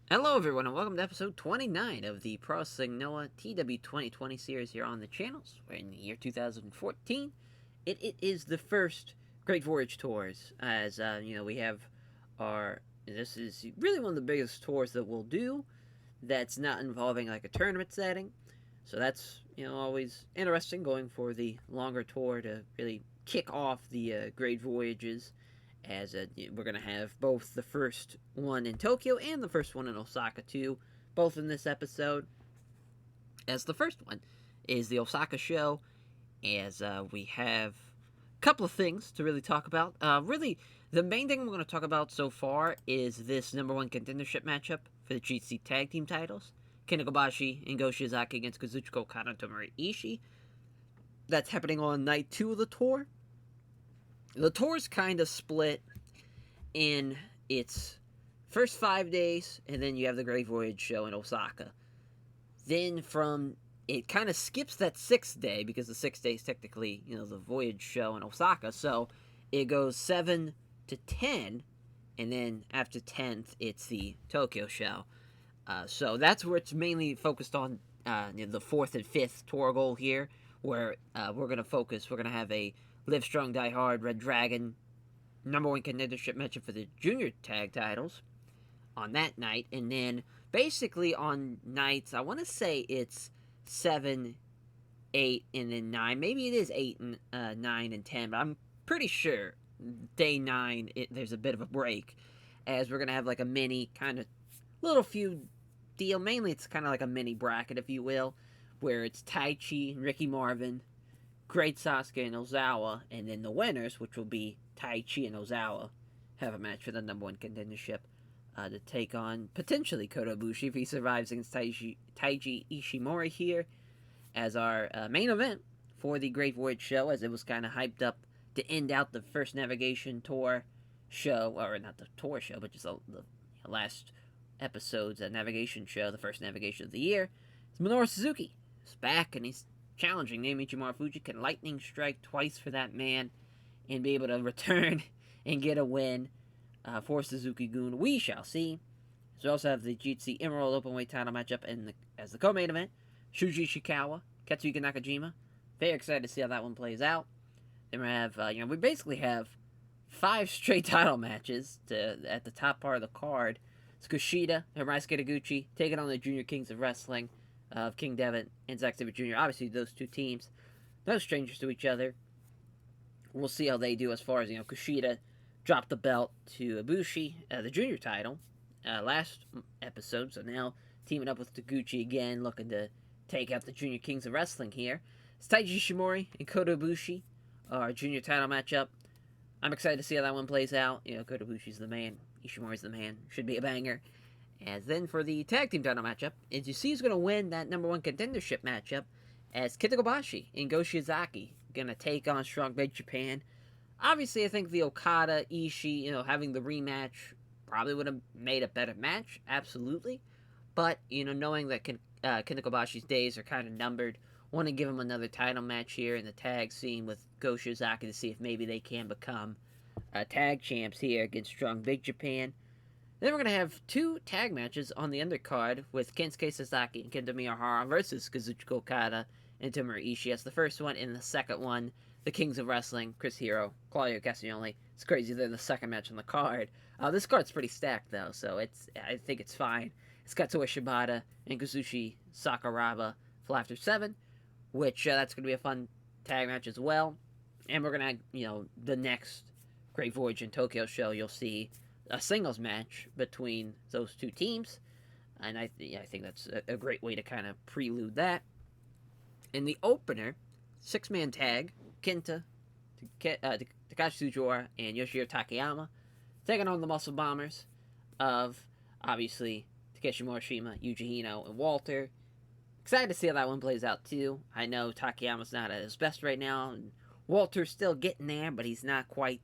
Hello, everyone, and welcome to episode 29 of the Pro Wrestling Noah TEW 2020 series here on the channels. We're in the year 2014. It is the first Great Voyage tours, as we have our. This is really one of the biggest tours that we'll do that's not involving like a tournament setting. So that's always interesting going for the longer tour to really kick off the Great Voyages, as we're going to have both the first one in Tokyo and the first one in Osaka too, both in this episode. As the first one is the Osaka show, as we have a couple of things to really talk about. Really, the main thing we're going to talk about so far is this number one contendership matchup for the GC tag team titles. Kodobushi and Sazaki against Kazuchiko, Kada, and Tomohiro Ishii. That's happening on night 2 of the tour. The tour's kind of split in its first 5 days, and then you have the Great Voyage show in Osaka. Then it kind of skips that 6th day, because the 6th day is technically, the Voyage show in Osaka, so it goes 7 to 10, and then after 10th, it's the Tokyo show. So that's where it's mainly focused on the 4th and 5th tour goal here, where we're going to have a Live Strong, Die Hard, Red Dragon number one contendership matchup for the junior tag titles on that night. And then basically on nights, I want to say it's 7, 8, and then 9. Maybe it is 8, and 9, and 10, but I'm pretty sure day 9, there's a bit of a break, as we're going to have like a mini kind of little feud deal. Mainly it's kind of like a mini bracket, if you will, where it's Tai Chi and Ricky Marvin, Great Sasuke and Nozawa, and then the winners, which will be Tai Chi and Nozawa, have a match for the number one contendership to take on potentially Kodobushi if he survives against Taiji Ishimori here as our main event for the Great Voyage show, as it was kind of hyped up to end out the first Navigation Tour show, or not the tour show, but just the last episode's Navigation show, the first Navigation of the year. It's Manoa Suzuki is back, and he's challenging Naomi Fuji. Can lightning strike twice for that man and be able to return and get a win for Suzuki-gun? We shall see. So we also have the GC Emerald Openweight title matchup as the co-main event. Shuji Ishikawa, Katsuka Nakajima. Very excited to see how that one plays out. Then we have, we basically have 5 straight title matches at the top part of the card. It's Kushida and Ryusuke Taguchi taking on the Junior Kings of Wrestling of King Devitt and Zack Sabre Jr. Obviously, those two teams, no strangers to each other. We'll see how they do as far as, Kushida dropped the belt to Ibushi, the junior title, last episode. So now teaming up with Taguchi again, looking to take out the Junior Kings of Wrestling here. It's Taiji Shimuri and Kodobushi, our junior title matchup. I'm excited to see how that one plays out. Kodobushi's the man, Ishimori's the man. Should be a banger. As then for the tag team title matchup, as you see who's going to win that number one contendership matchup, as Kodobushi and Sazaki going to take on Strong Big Japan. Obviously, I think the Okada, Ishii, having the rematch probably would have made a better match, absolutely. But, knowing that Kinskey's days are kind of numbered, want to give him another title match here in the tag scene with Sazaki to see if maybe they can become tag champs here against Strong Big Japan. Then we're going to have 2 tag matches on the undercard with Kinskey Sazaki and Kento Miyahara versus Kazuchiko, Kada, and Tomohiro Ishii. That's the first one. And the second one, the Kings of Wrestling, Chris Hero, Claudio Castagnoli. It's crazy they're the second match on the card. This card's pretty stacked, though, so I think it's fine. It's Katsui Shibata and Kazushi Sakuraba for After 7, which that's going to be a fun tag match as well. And we're going to, the next Great Voyage in Tokyo show, you'll see a singles match between those two teams, and I think that's a great way to kind of prelude that. In the opener, 6-man tag, Kenta, Takashi Sujora, and Yoshihiro Takayama taking on the Muscle Bombers of, obviously, Takeshi Morishima, Yuji Hino, and Walter. Excited to see how that one plays out, too. I know Takayama's not at his best right now, and Walter's still getting there, but he's not quite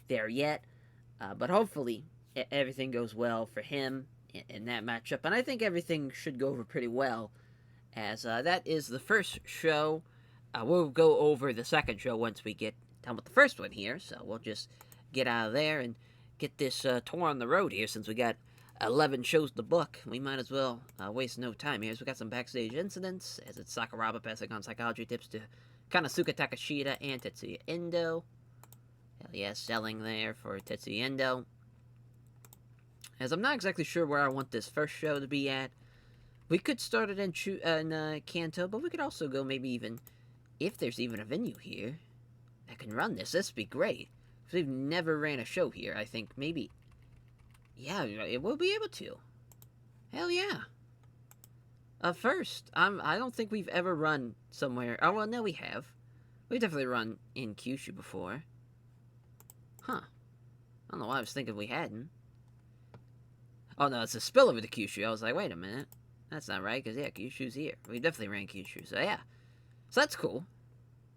there yet. But hopefully, everything goes well for him in that matchup. And I think everything should go over pretty well, as that is the first show. We'll go over the second show once we get done with the first one here. So we'll just get out of there and get this tour on the road here, since we got 11 shows to book. We might as well waste no time here. So we got some backstage incidents, as it's Sakuraba passing on psychology tips to Konosuke Takashita and Tetsuya Endo. Hell yeah, selling there for Tetsuya Endo. As I'm not exactly sure where I want this first show to be at. We could start it in Kanto, but we could also go maybe even, if there's even a venue here that can run this. This would be great. Because we've never ran a show here. I think maybe, yeah, it will be able to. Hell yeah. First, I don't think we've ever run somewhere. Oh, well, no, we have. We've definitely run in Kyushu before. Huh. I don't know why I was thinking we hadn't. Oh, no, it's a spillover to Kyushu. I was like, wait a minute. That's not right, because, yeah, Kyushu's here. We definitely ran Kyushu, so, yeah. So that's cool.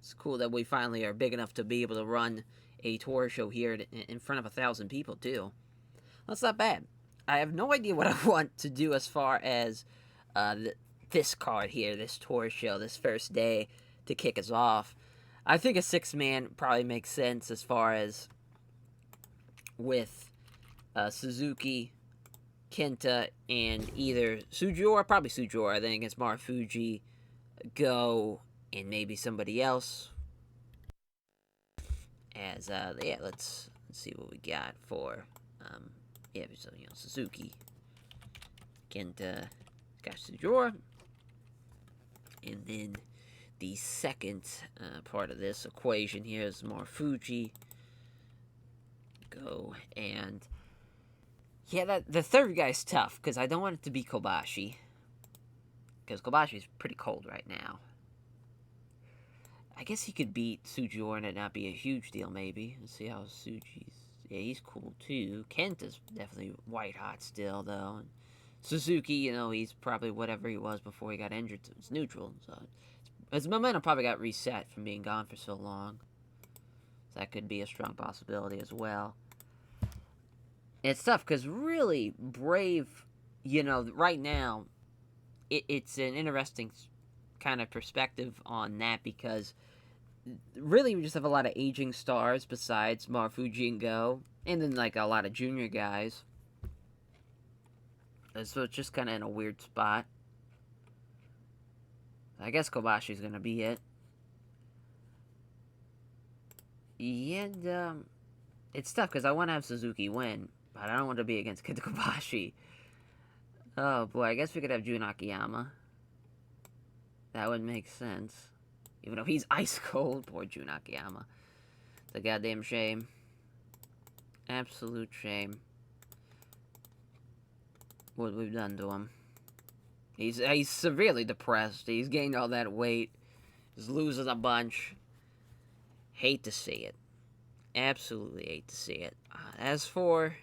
It's cool that we finally are big enough to be able to run a tour show here in front of 1,000 people, too. That's not bad. I have no idea what I want to do as far as this card here, this tour show, this first day to kick us off. I think a 6-man probably makes sense as far as with Suzuki, Kenta, and either Sujiura, probably Sujiura, then against Marufuji, Go, and maybe somebody else. As, yeah, let's see what we got for, yeah, so, Suzuki, Kenta, got Sujiura, and then the second part of this equation here is Marufuji, Go, and yeah, the third guy's tough, because I don't want it to be Kobashi. Because Kobashi's pretty cold right now. I guess he could beat Sujiura and it not be a huge deal, maybe. Let's see how Suji's... Yeah, he's cool, too. Kenta's definitely white hot still, though. And Suzuki, he's probably whatever he was before he got injured, so it's neutral. So his momentum probably got reset from being gone for so long. So that could be a strong possibility as well. It's tough, because really, Brave, right now, it's an interesting kind of perspective on that, because really we just have a lot of aging stars besides Marufuji and Go, and then, a lot of junior guys. So it's just kind of in a weird spot. I guess Kobashi's going to be it. Yeah, and, it's tough, because I want to have Suzuki win, but I don't want to be against Kenta Kobashi. Oh boy, I guess we could have Jun Akiyama. That would make sense. Even though he's ice cold, poor Jun Akiyama. It's a goddamn shame. Absolute shame. What we've done to him. He's severely depressed. He's gained all that weight. He's losing a bunch. Hate to see it. Absolutely hate to see it. As for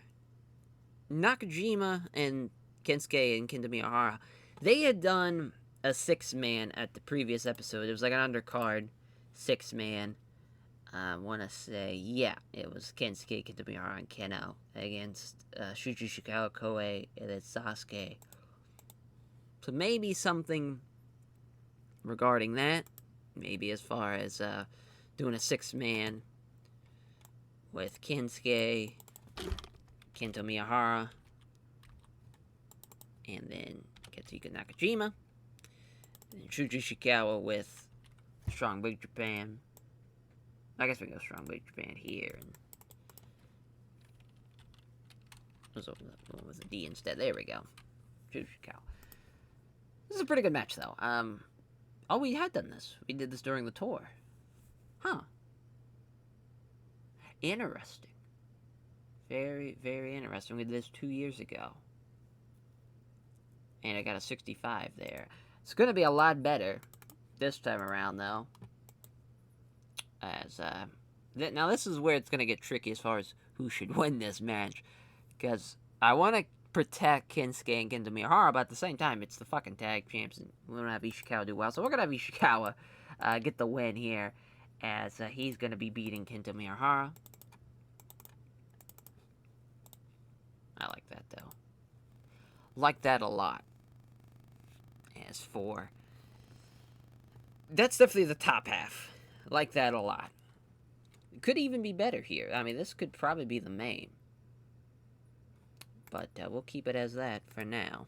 Nakajima and Kinskey and Kenta Miyahara, they had done a 6-man at the previous episode. It was like an undercard 6-man. I want to say, yeah, it was Kinskey, Kenta Miyahara, and Keno against Shuji Shikawa Koei and then Sasuke. So maybe something regarding that. Maybe as far as doing a 6-man with Kinskey, Kento Miyahara, and then Katsuka Nakajima, and Shuji Shikawa with Strong Big Japan. I guess we go Strong Big Japan here, and let's open that one with a D instead. There we go. Shuji Shikawa. This is a pretty good match, though. Oh, we had done this. We did this during the tour. Huh. Interesting. Very, very interesting. We did this 2 years ago. And I got a 65 there. It's going to be a lot better this time around, though. As, now this is where it's going to get tricky as far as who should win this match. Because I want to protect Kinskey and Kenta Miyahara, but at the same time, it's the fucking tag champs, and we don't have Ishikawa do well. So we're going to have Ishikawa get the win here, as he's going to be beating Kenta Miyahara. I like that, though. Like that a lot. As for... That's definitely the top half. Like that a lot. Could even be better here. I mean, this could probably be the main. But we'll keep it as that for now.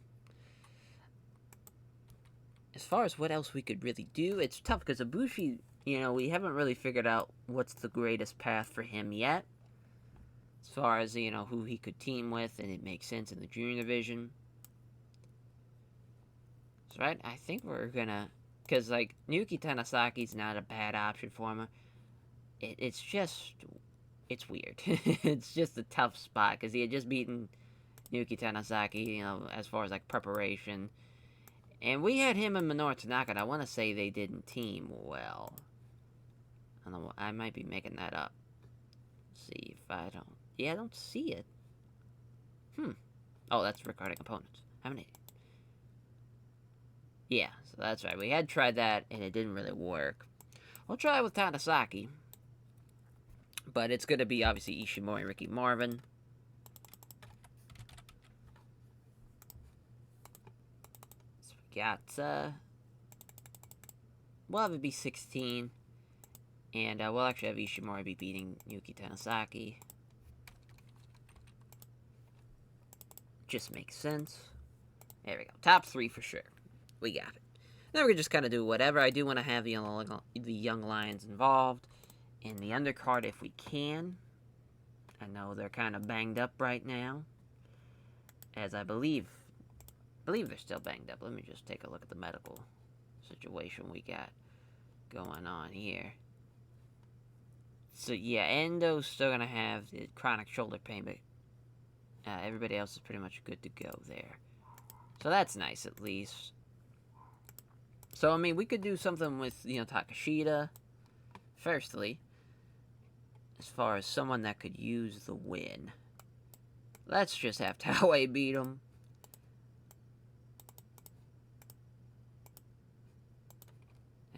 As far as what else we could really do, it's tough because Ibushi, we haven't really figured out what's the greatest path for him yet. As far as, who he could team with, and it makes sense in the junior division. So, right, I think we're gonna... Because, Naoki Tanasaki's not a bad option for him. It's just... It's weird. It's just a tough spot, because he had just beaten Naoki Tanasaki, as far as, preparation. And we had him and Manoa Tanaka, and I want to say they didn't team well. I don't know, I might be making that up. Let's see if I don't... Yeah, I don't see it. Oh, that's recording opponents. How many? Yeah, so that's right. We had tried that, and it didn't really work. We'll try it with Tanasaki. But it's going to be, obviously, Ishimori and Ricky Marvin. So we got, we'll have it be 16. And we'll actually have Ishimori be beating Naoki Tanasaki. Just makes sense. There we go. Top 3 for sure. We got it. Then we're just kind of do whatever. I do want to have the young lions involved in the undercard if we can. I know they're kind of banged up right now, as I believe they're still banged up. Let me just take a look at the medical situation we got going on here. So yeah, Endo's still gonna have the chronic shoulder pain, but everybody else is pretty much good to go there. So that's nice, at least. So, I mean, we could do something with, Takashita, firstly, as far as someone that could use the win. Let's just have Taue beat him.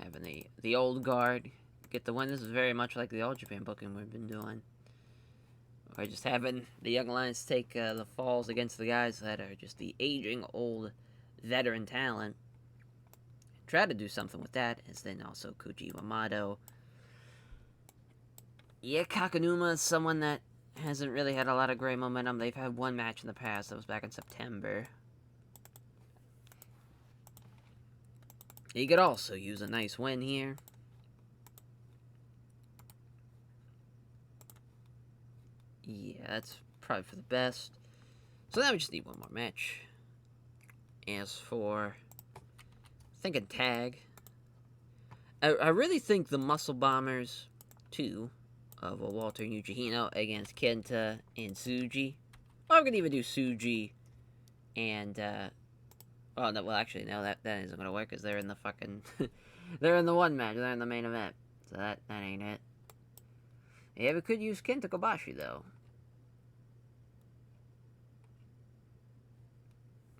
Having the old guard get the win. This is very much like the All Japan booking we've been doing. Or just having the young lions take the falls against the guys that are just the aging old veteran talent. Try to do something with that, as then also Koji Yamamoto. Yeah, Kakanuma is someone that hasn't really had a lot of great momentum. They've had one match in the past. That was back in September. He could also use a nice win here. Yeah, that's probably for the best. So now we just need one more match. As for... thinking tag. I really think the Muscle Bombers 2 of Walter and Yujihino against Kenta and Tsuji. Or I'm going to even do Tsuji and, oh, no, well, actually, no, that isn't going to work because they're in the fucking, they're in the one match, they're in the main event. So that ain't it. Yeah, we could use Kenta Kobashi, though.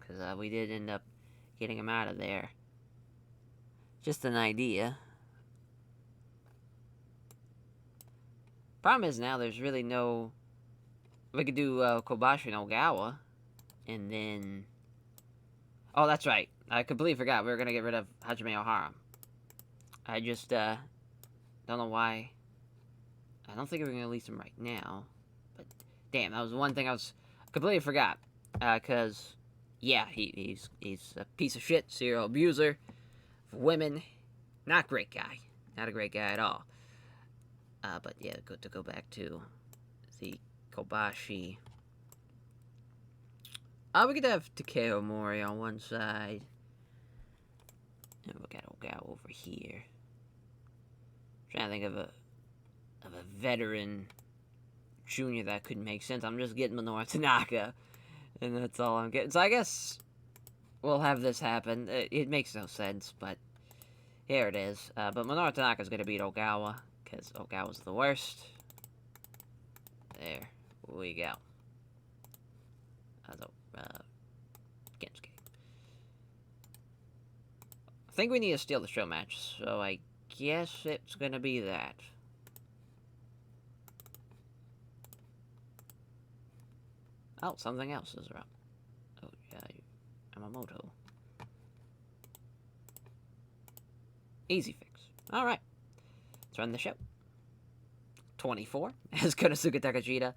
Because we did end up getting him out of there. Just an idea. Problem is now there's really no... We could do Kobashi and Ogawa. And then... Oh, that's right. I completely forgot. We were going to get rid of Hajime Ohara. I just don't know why. I don't think we're going to release him right now. But damn, that was one thing I completely forgot. Because, yeah, he's a piece of shit, serial abuser. Women, not great guy. Not a great guy at all. But yeah, good to go back to the Kobashi. We could have Takeo Amore on one side. And we got Ogawa over here. Trying to think of a veteran junior that could make sense. I'm just getting Manoa Tanaka. And that's all I'm getting. So I guess we'll have this happen. It makes no sense, but here it is. But Manoa Tanaka's going to beat Ogawa, because Ogawa's the worst. There we go. Kinskey. I think we need to steal the show match, so I guess it's going to be that. Oh, something else is wrong. Oh, yeah, Yamamoto. Easy fix. Alright. Let's run the show. 24, as Konosuke Takeshita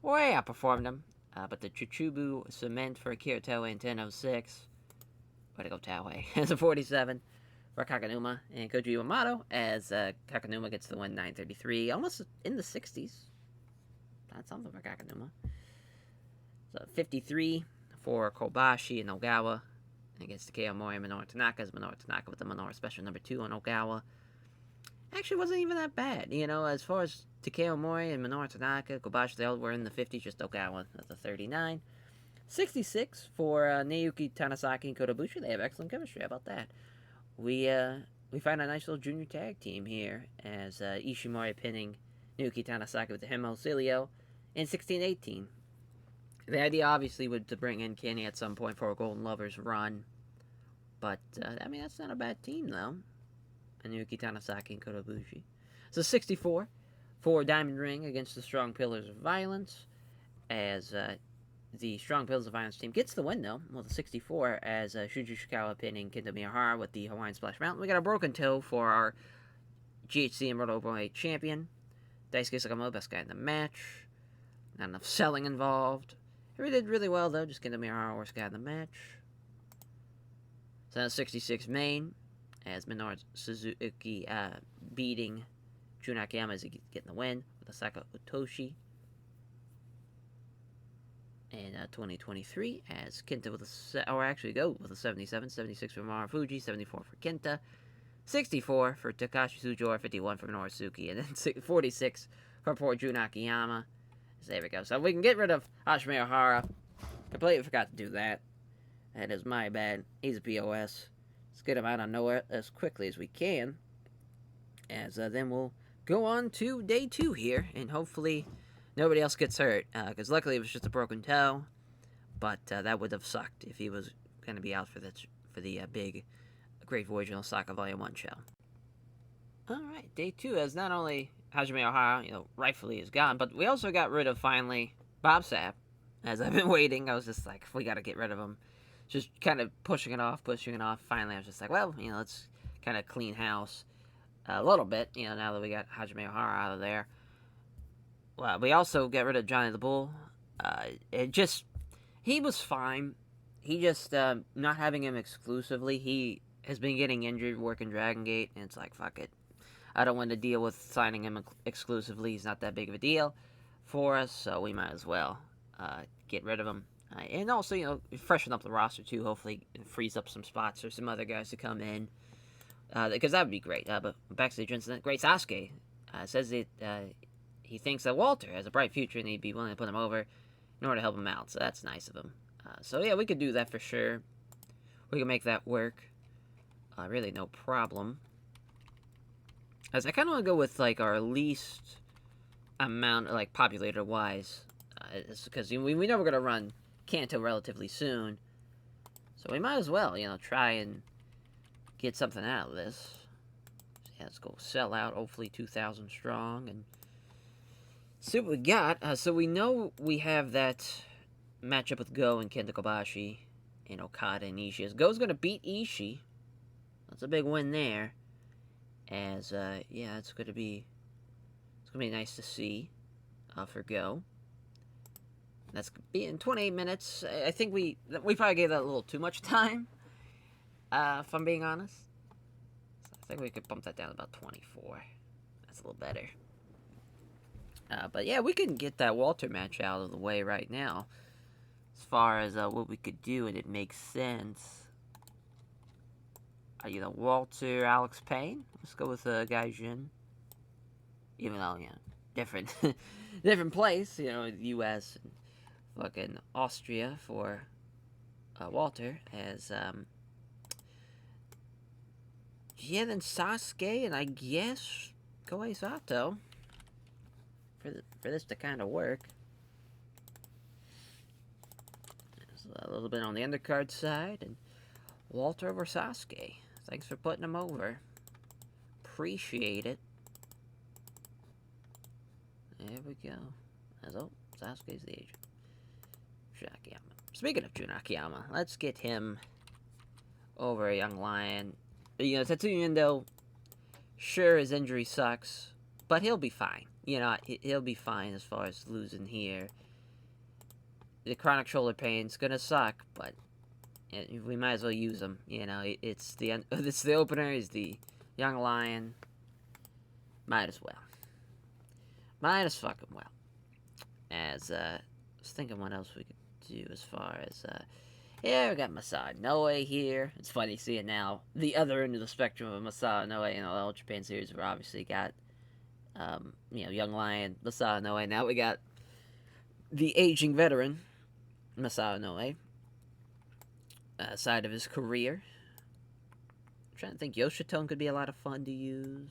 way outperformed him. But the Chichubu cement for Kirito in 10:06. Way to go, Taue. As a 47 for Kakanuma. And Koji Yamato as Kakanuma gets the win 9:33. Almost in the 60s. That's something for Kakanuma. So 53 for Kobashi and Ogawa against Takeo, Amore, and Manoa Tanaka. As Manoa Tanaka with the Manoa special number 2 on Ogawa. Actually wasn't even that bad. You know, as far as Takeo, Amore, and Manoa Tanaka, Kobashi, they all were in the 50s, just Ogawa at the 39. 66 for Naoki, Tanasaki, and Kodobushi. They have excellent chemistry. How about that? We find a nice little junior tag team here as Ishimori pinning Naoki Tanasaki with the Hemocilio in 16-18. The idea obviously was to bring in Kenny at some point for a Golden Lovers run. But, I mean, that's not a bad team, though. Naoki Tanasaki and Kodobushi. So 64 for Diamond Ring against the Strong Pillars of Violence. As the Strong Pillars of Violence team gets the win, though. Well, the 64 as Shuji Shikawa pinning Kento Miyahara with the Hawaiian Splash Mountain. We got a broken toe for our GHC and World Openweight champion. Daisuke Sakamoto, best guy in the match. Not enough selling involved. He did really well, though. Just Kento Miyahara, worst guy in the match. So 66 main, as Minoru Suzuki beating Jun Akiyama as he getting the win with Asaka Utoshi. And 2023 as Kenta with a 77, 76 for Mara Fuji, 74 for Kenta, 64 for Takashi Sujor, 51 for Minoru Suzuki, and then 46 for poor Jun Akiyama. So there we go. So we can get rid of Hashime Ohara. Completely forgot to do that. That is my bad. He's a POS. Let's get him out of nowhere as quickly as we can. As then we'll go on to day 2 here, and hopefully nobody else gets hurt. Because luckily it was just a broken toe, but that would have sucked if he was going to be out for the big Great Voyage in Osaka Volume 1 show. Alright, day 2 as not only Hajime Ohara, rightfully is gone, but we also got rid of, finally, Bob Sapp. As I've been waiting, I was just like, we got to get rid of him. Just kind of pushing it off. Finally, I was just like, well, let's kind of clean house a little bit, now that we got Hajime Ohara out of there. Well, we also got rid of Johnny the Bull. He was fine. He just, not having him exclusively, he has been getting injured working Dragon Gate, and it's like, fuck it. I don't want to deal with signing him exclusively. He's not that big of a deal for us, so we might as well get rid of him. And also, freshen up the roster, too. Hopefully, it frees up some spots for some other guys to come in. Because that would be great. But Backstage Incident, Great Sasuke says that he thinks that Walter has a bright future and he'd be willing to put him over in order to help him out. So that's nice of him. So, yeah, we could do that for sure. We can make that work. Really no problem. As I kind of want to go with, our least amount, populator-wise. Because we know we're going to run Kanto relatively soon. So we might as well, try and get something out of this. So yeah, let's go sell out, hopefully 2,000 strong, and see what we got. So we know we have that matchup with Go and Kenta Kobashi and Okada and Ishii. As Go's going to beat Ishii. That's a big win there. As, yeah, it's going to be nice to see for Go. That's in 28 minutes. I think we probably gave that a little too much time, if I'm being honest. So I think we could bump that down to about 24. That's a little better. But yeah, we can get that Walter match out of the way right now. As far as what we could do, and it makes sense. Walter, Alex Payne. Let's go with Gaijin. Even though, different, different place. U.S. and fucking Austria for Walter. As yeah, then Sasuke, and I guess Koei Sato for this to kind of work. There's a little bit on the undercard side, and Walter over Sasuke. Thanks for putting him over. Appreciate it. There we go. Sasuke's the agent. Jun Akiyama. Speaking of Jun Akiyama, let's get him over a Young Lion. Tetsuya Endo, sure, his injury sucks, but he'll be fine. He'll be fine as far as losing here. the chronic shoulder pain's gonna suck, but we might as well use them. You know, it's the opener. He's the young lion. Might as well. Might as fucking well. As I was thinking, what else we could do as far as yeah, we got Masao Noe here. It's funny seeing now the other end of the spectrum of Masao Noe in the All Japan series. We've obviously got young lion Masao Noe. Now we got the aging veteran Masao Noe. Side of his career. I'm trying to think, Yoshitone could be a lot of fun to use.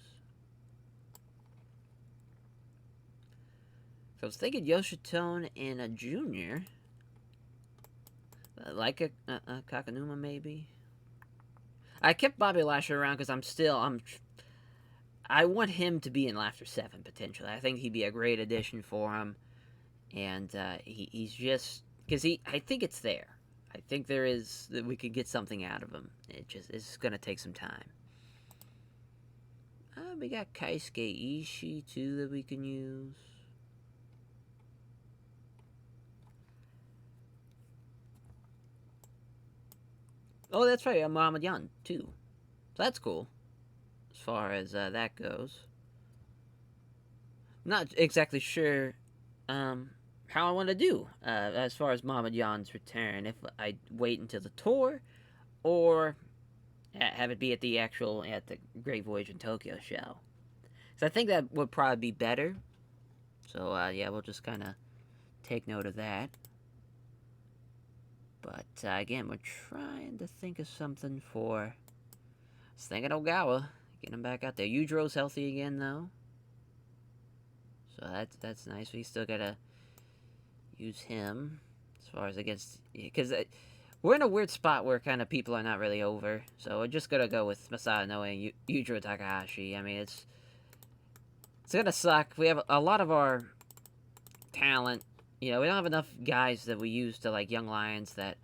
So I was thinking Yoshitone in a junior. Like a Kakanuma, maybe. I kept Bobby Lasher around because I want him to be in Laughter 7, potentially. I think he'd be a great addition for him. And he's just... Because I think it's there. I think there is... that we could get something out of him. It's going to take some time. We got Kaisukeishi, too, that we can use. Oh, that's right, Muhammad Yan, too. So that's cool, as far as that goes. Not exactly sure how I want to do as far as Muhammad Yan's return. If I wait until the tour, or have it be at the Great Voyage in Tokyo show. So I think that would probably be better. So, yeah, we'll just kind of take note of that. But, again, we're trying to think of something for... I was thinking Ogawa. Getting him back out there. Yujiro's healthy again, though. So that's nice. We still gotta use him. As far as against... Because we're in a weird spot where kind of people are not really over. So we're just gonna go with Masao Noe and Yujiro Takahashi. I mean, it's gonna suck. We have a lot of our talent... You know, we don't have enough guys that we use to, like, Young Lions that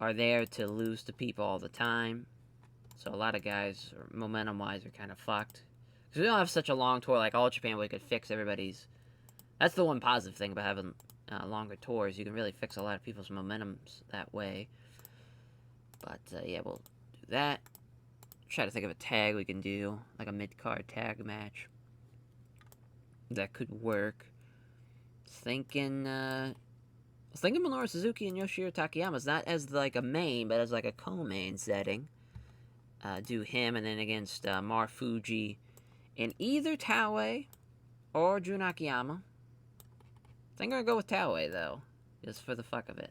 are there to lose to people all the time. So a lot of guys, momentum-wise, are kind of fucked. Because we don't have such a long tour like All Japan where we could fix everybody's... That's the one positive thing about having longer tours. You can really fix a lot of people's momentums that way. But, yeah, we'll do that. Try to think of a tag we can do. Like a mid-card tag match. That could work. I was thinking Minoru Suzuki and Yoshihiro Takayama's not as like a main, but as like a co-main setting. Do him, and then against Mar Fuji in either Taue or Jun Akiyama. I think I'm gonna go with Taue though, just for the fuck of it.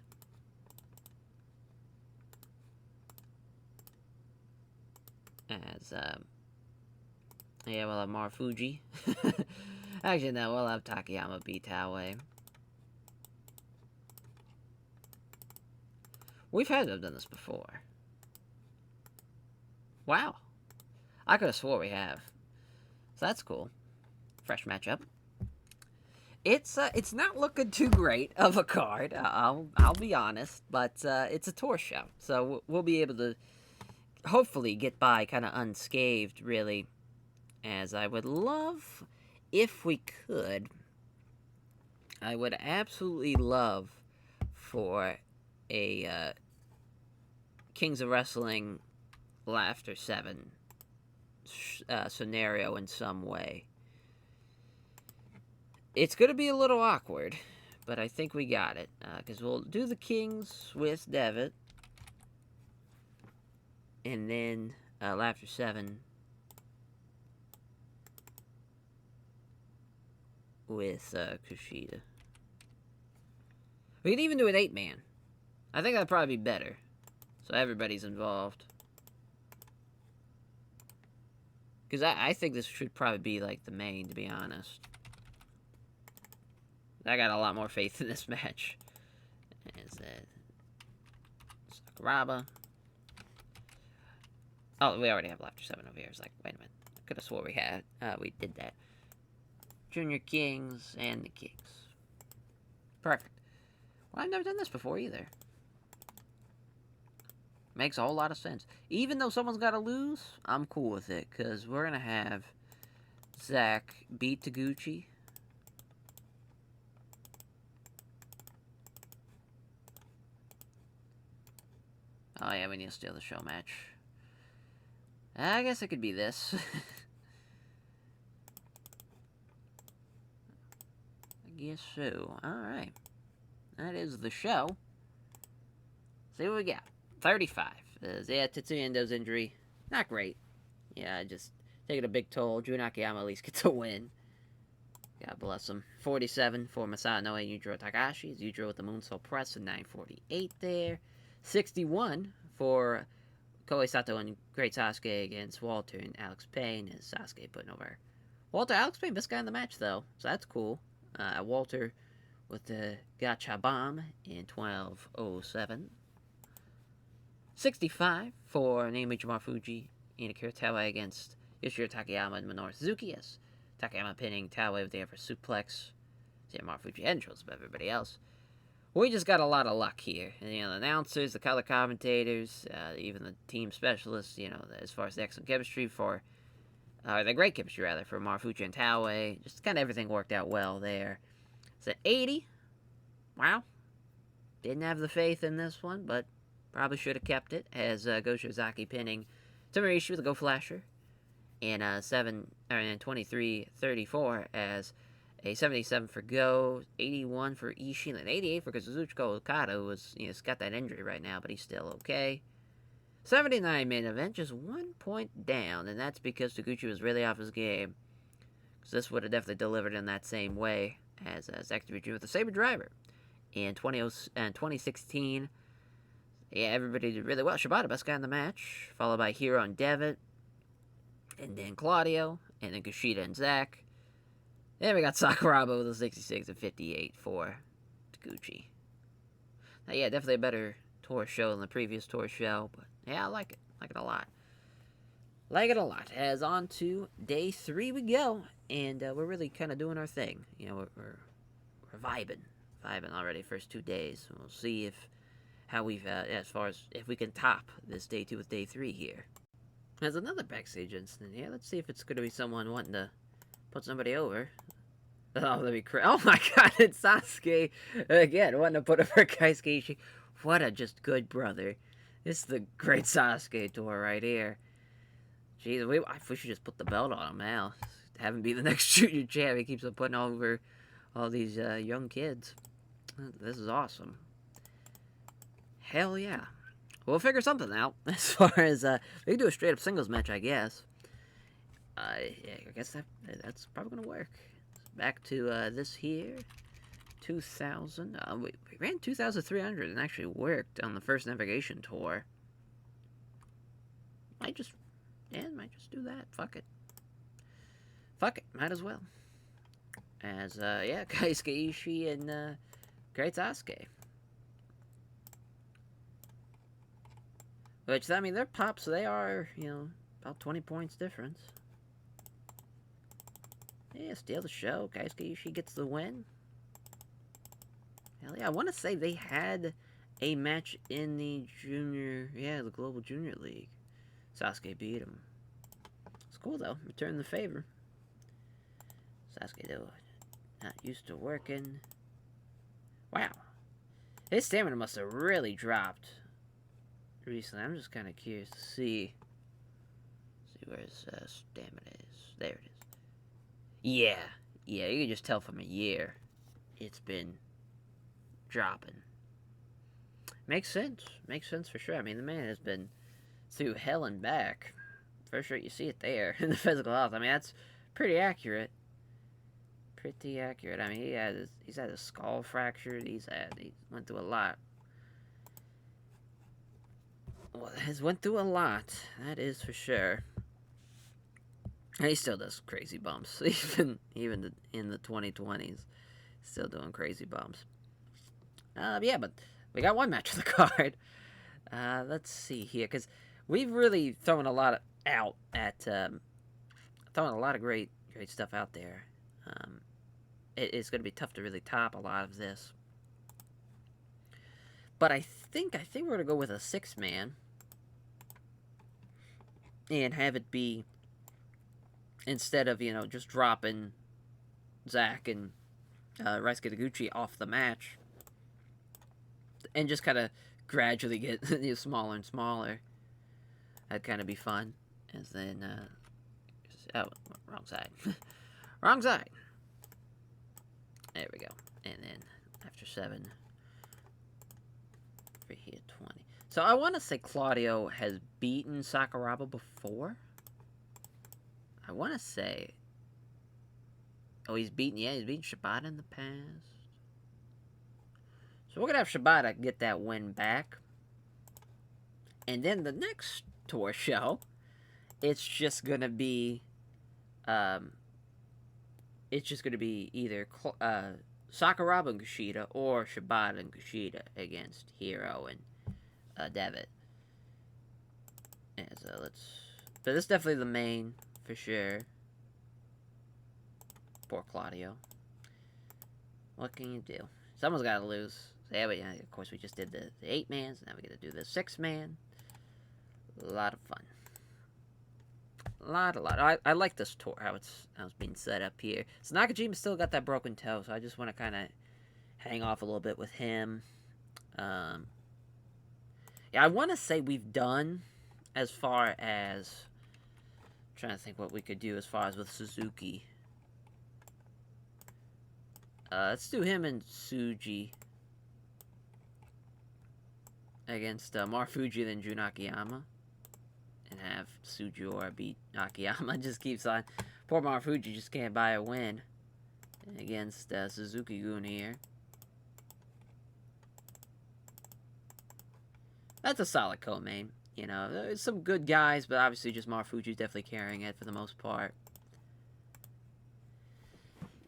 As yeah, we'll have Mar Fuji. Actually, no, we'll have Takayama beat Taue. We've had them done this before. Wow. I could have swore we have. So that's cool. Fresh matchup. It's not looking too great of a card. I'll be honest, but it's a tour show, so we'll be able to hopefully get by kind of unscathed, really. As I would love, if we could, I would absolutely love for a Kings of Wrestling Laughter 7 scenario in some way. It's going to be a little awkward, but I think we got it. Because we'll do the Kings with Devitt, and then Laughter 7 with Kushida. We could even do an 8-man. I think that'd probably be better. So everybody's involved. Because I think this should probably be like the main, to be honest. I got a lot more faith in this match. Is that Sakuraba? Oh, we already have Laughter 7 over here. It's like, wait a minute. I could have swore we had. We did that. Junior Kings and the Kings. Perfect. Well, I've never done this before either. Makes a whole lot of sense. Even though someone's got to lose, I'm cool with it. Because we're going to have Zach beat Taguchi. Oh, yeah, we need to steal the show match. I guess it could be this. I guess so. Alright. That is the show. See what we got. 35. Yeah, Tetsuya Endo's injury. Not great. Yeah, just taking a big toll. Jun Akiyama at least gets a win. God bless him. 47 for Masato Noe and Yujiro Takahashi. Yujiro with the moonsault press and 948 there. 61 for Koei Sato and Great Sasuke against Walter and Alex Payne. As Sasuke putting over Walter. Alex Payne, best guy in the match, though. So that's cool. Walter with the Gacha Bomb in 12:07. 65 for Naomi Jamal Fuji and Akira Taue against Yoshiro Takayama and Minoru Suzuki. Yes, Takayama pinning Taue with the upper suplex. Jamal Fuji entrance above everybody else. We just got a lot of luck here. And, the announcers, the color commentators, even the team specialists, as far as the excellent chemistry for, the great chemistry, rather, for Marufuji and Taue. Just kind of everything worked out well there. It's at 80. Wow. Didn't have the faith in this one, but probably should have kept it, as Go Sazaki pinning Tomorishi with a Go Flasher. And 23-34 as a 77 for Go, 81 for Ishii, and 88 for Kazuchiko Kada, who has got that injury right now, but he's still okay. 79 main event, just 1 point down, and that's because Taguchi was really off his game. Because this would have definitely delivered in that same way as Zack with the Saber Driver. In 2016, yeah, everybody did really well. Shibata, best guy in the match, followed by Hiro and Devitt, and then Claudio, and then Kushida and Zack. Then we got Sakuraba with a 66 and 58 for Taguchi. Now, yeah, definitely a better tour show than the previous tour show, but yeah, I like it. Like it a lot. Like it a lot. As on to day 3 we go, and we're really kind of doing our thing. We're vibing already. First 2 days. We'll see how we've as far as if we can top this day 2 with day 3 here. There's another backstage incident here. Let's see if it's going to be someone wanting to put somebody over. Oh, that'd be crazy. Oh my god, it's Sasuke again, wanting to put over Kaisukeishi. What a just good brother. This is the great Sasuke tour right here. Jeez, we should just put the belt on him now. Have him be the next junior champ. He keeps on putting over all these young kids. This is awesome. Hell yeah. We'll figure something out as far as we can do a straight up singles match, I guess. Yeah, I guess that's probably gonna work. Back to this here, 2000. We ran 2,300 and actually worked on the first navigation tour. Might just do that. Fuck it, might as well. As yeah, Kaisukeishi and Great Sasuke. Which, I mean, they're pops, so they are, about 20 points difference. Yeah, steal the show. Kaisukeishi gets the win. Hell yeah, I want to say they had a match in the the Global Junior League. Sasuke beat him. It's cool, though. Return the favor. Sasuke, though, not used to working. Wow. His stamina must have really dropped recently. I'm just kind of curious to see where his stamina is. There it is. Yeah, you can just tell from a year it's been dropping. Makes sense for sure. I mean, the man has been through hell and back. For sure, you see it there in the physical health. I mean, that's pretty accurate. I mean, he's had a skull fracture. He went through a lot. Well, has went through a lot. That is for sure. And he still does crazy bumps. Even in the 2020s, still doing crazy bumps. Yeah, but we got one match on the card. Let's see here, because we've really thrown a lot out at throwing a lot of great stuff out there. It's going to be tough to really top a lot of this. But I think we're going to go with a 6-man and have it be, instead of, just dropping Zack and Raisuke Taguchi off the match, and just kind of gradually get smaller and smaller. That'd kind of be fun. As then, oh, wrong side. Wrong side. There we go. And then after 7, over here 20. So I want to say Claudio has beaten Sakuraba before. I want to say. Oh, he's beaten Shibata in the past. So we're going to have Shibata get that win back. And then the next tour show, it's just going to be either Sakuraba and Kushida or Shibata and Kushida against Hiro and Devitt. And so but this is definitely the main for sure. Poor Claudio. What can you do? Someone's got to lose. So yeah, of course, we just did the 8-man, so now we get to do the 6-man. A lot of fun. A lot. I like this tour, how it's being set up here. So Nakajima still got that broken toe, so I just want to kind of hang off a little bit with him. Yeah, I want to say we've done as far as... I'm trying to think what we could do as far as with Suzuki. Let's do him and Tsuji against Marufuji, then Jun Akiyama. And have Sujiura beat Akiyama. Just keeps on. Poor Marufuji just can't buy a win against Suzuki-gun here. That's a solid co-main. You know, there's some good guys, but obviously just Marufuji's definitely carrying it for the most part.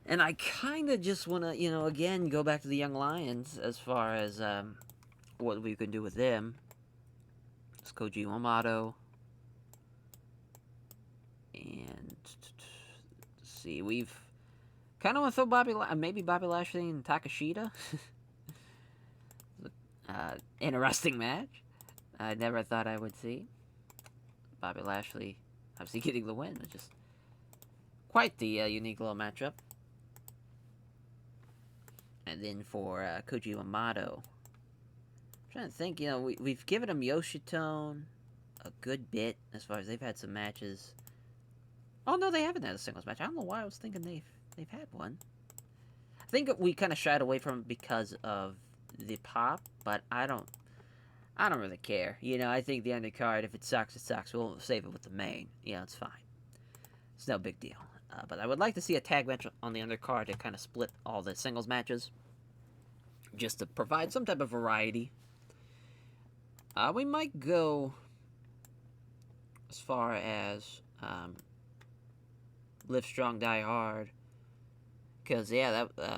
And I kind of just want to, again, go back to the Young Lions as far as what we can do with them. It's Koji Yamamoto. And let's see, we've kind of want to throw maybe Bobby Lashley and Takashita. Interesting match. I never thought I would see. Bobby Lashley obviously getting the win, but just quite the unique little matchup. And then for Koji Yamamoto, I'm trying to think, we've given him Yoshitone a good bit as far as they've had some matches. Oh, no, they haven't had a singles match. I don't know why I was thinking they've had one. I think we kind of shied away from it because of the pop, but I don't really care. I think the undercard, if it sucks, it sucks. We'll save it with the main. It's fine. It's no big deal. But I would like to see a tag match on the undercard to kind of split all the singles matches, just to provide some type of variety. We might go as far as Live Strong, Die Hard, because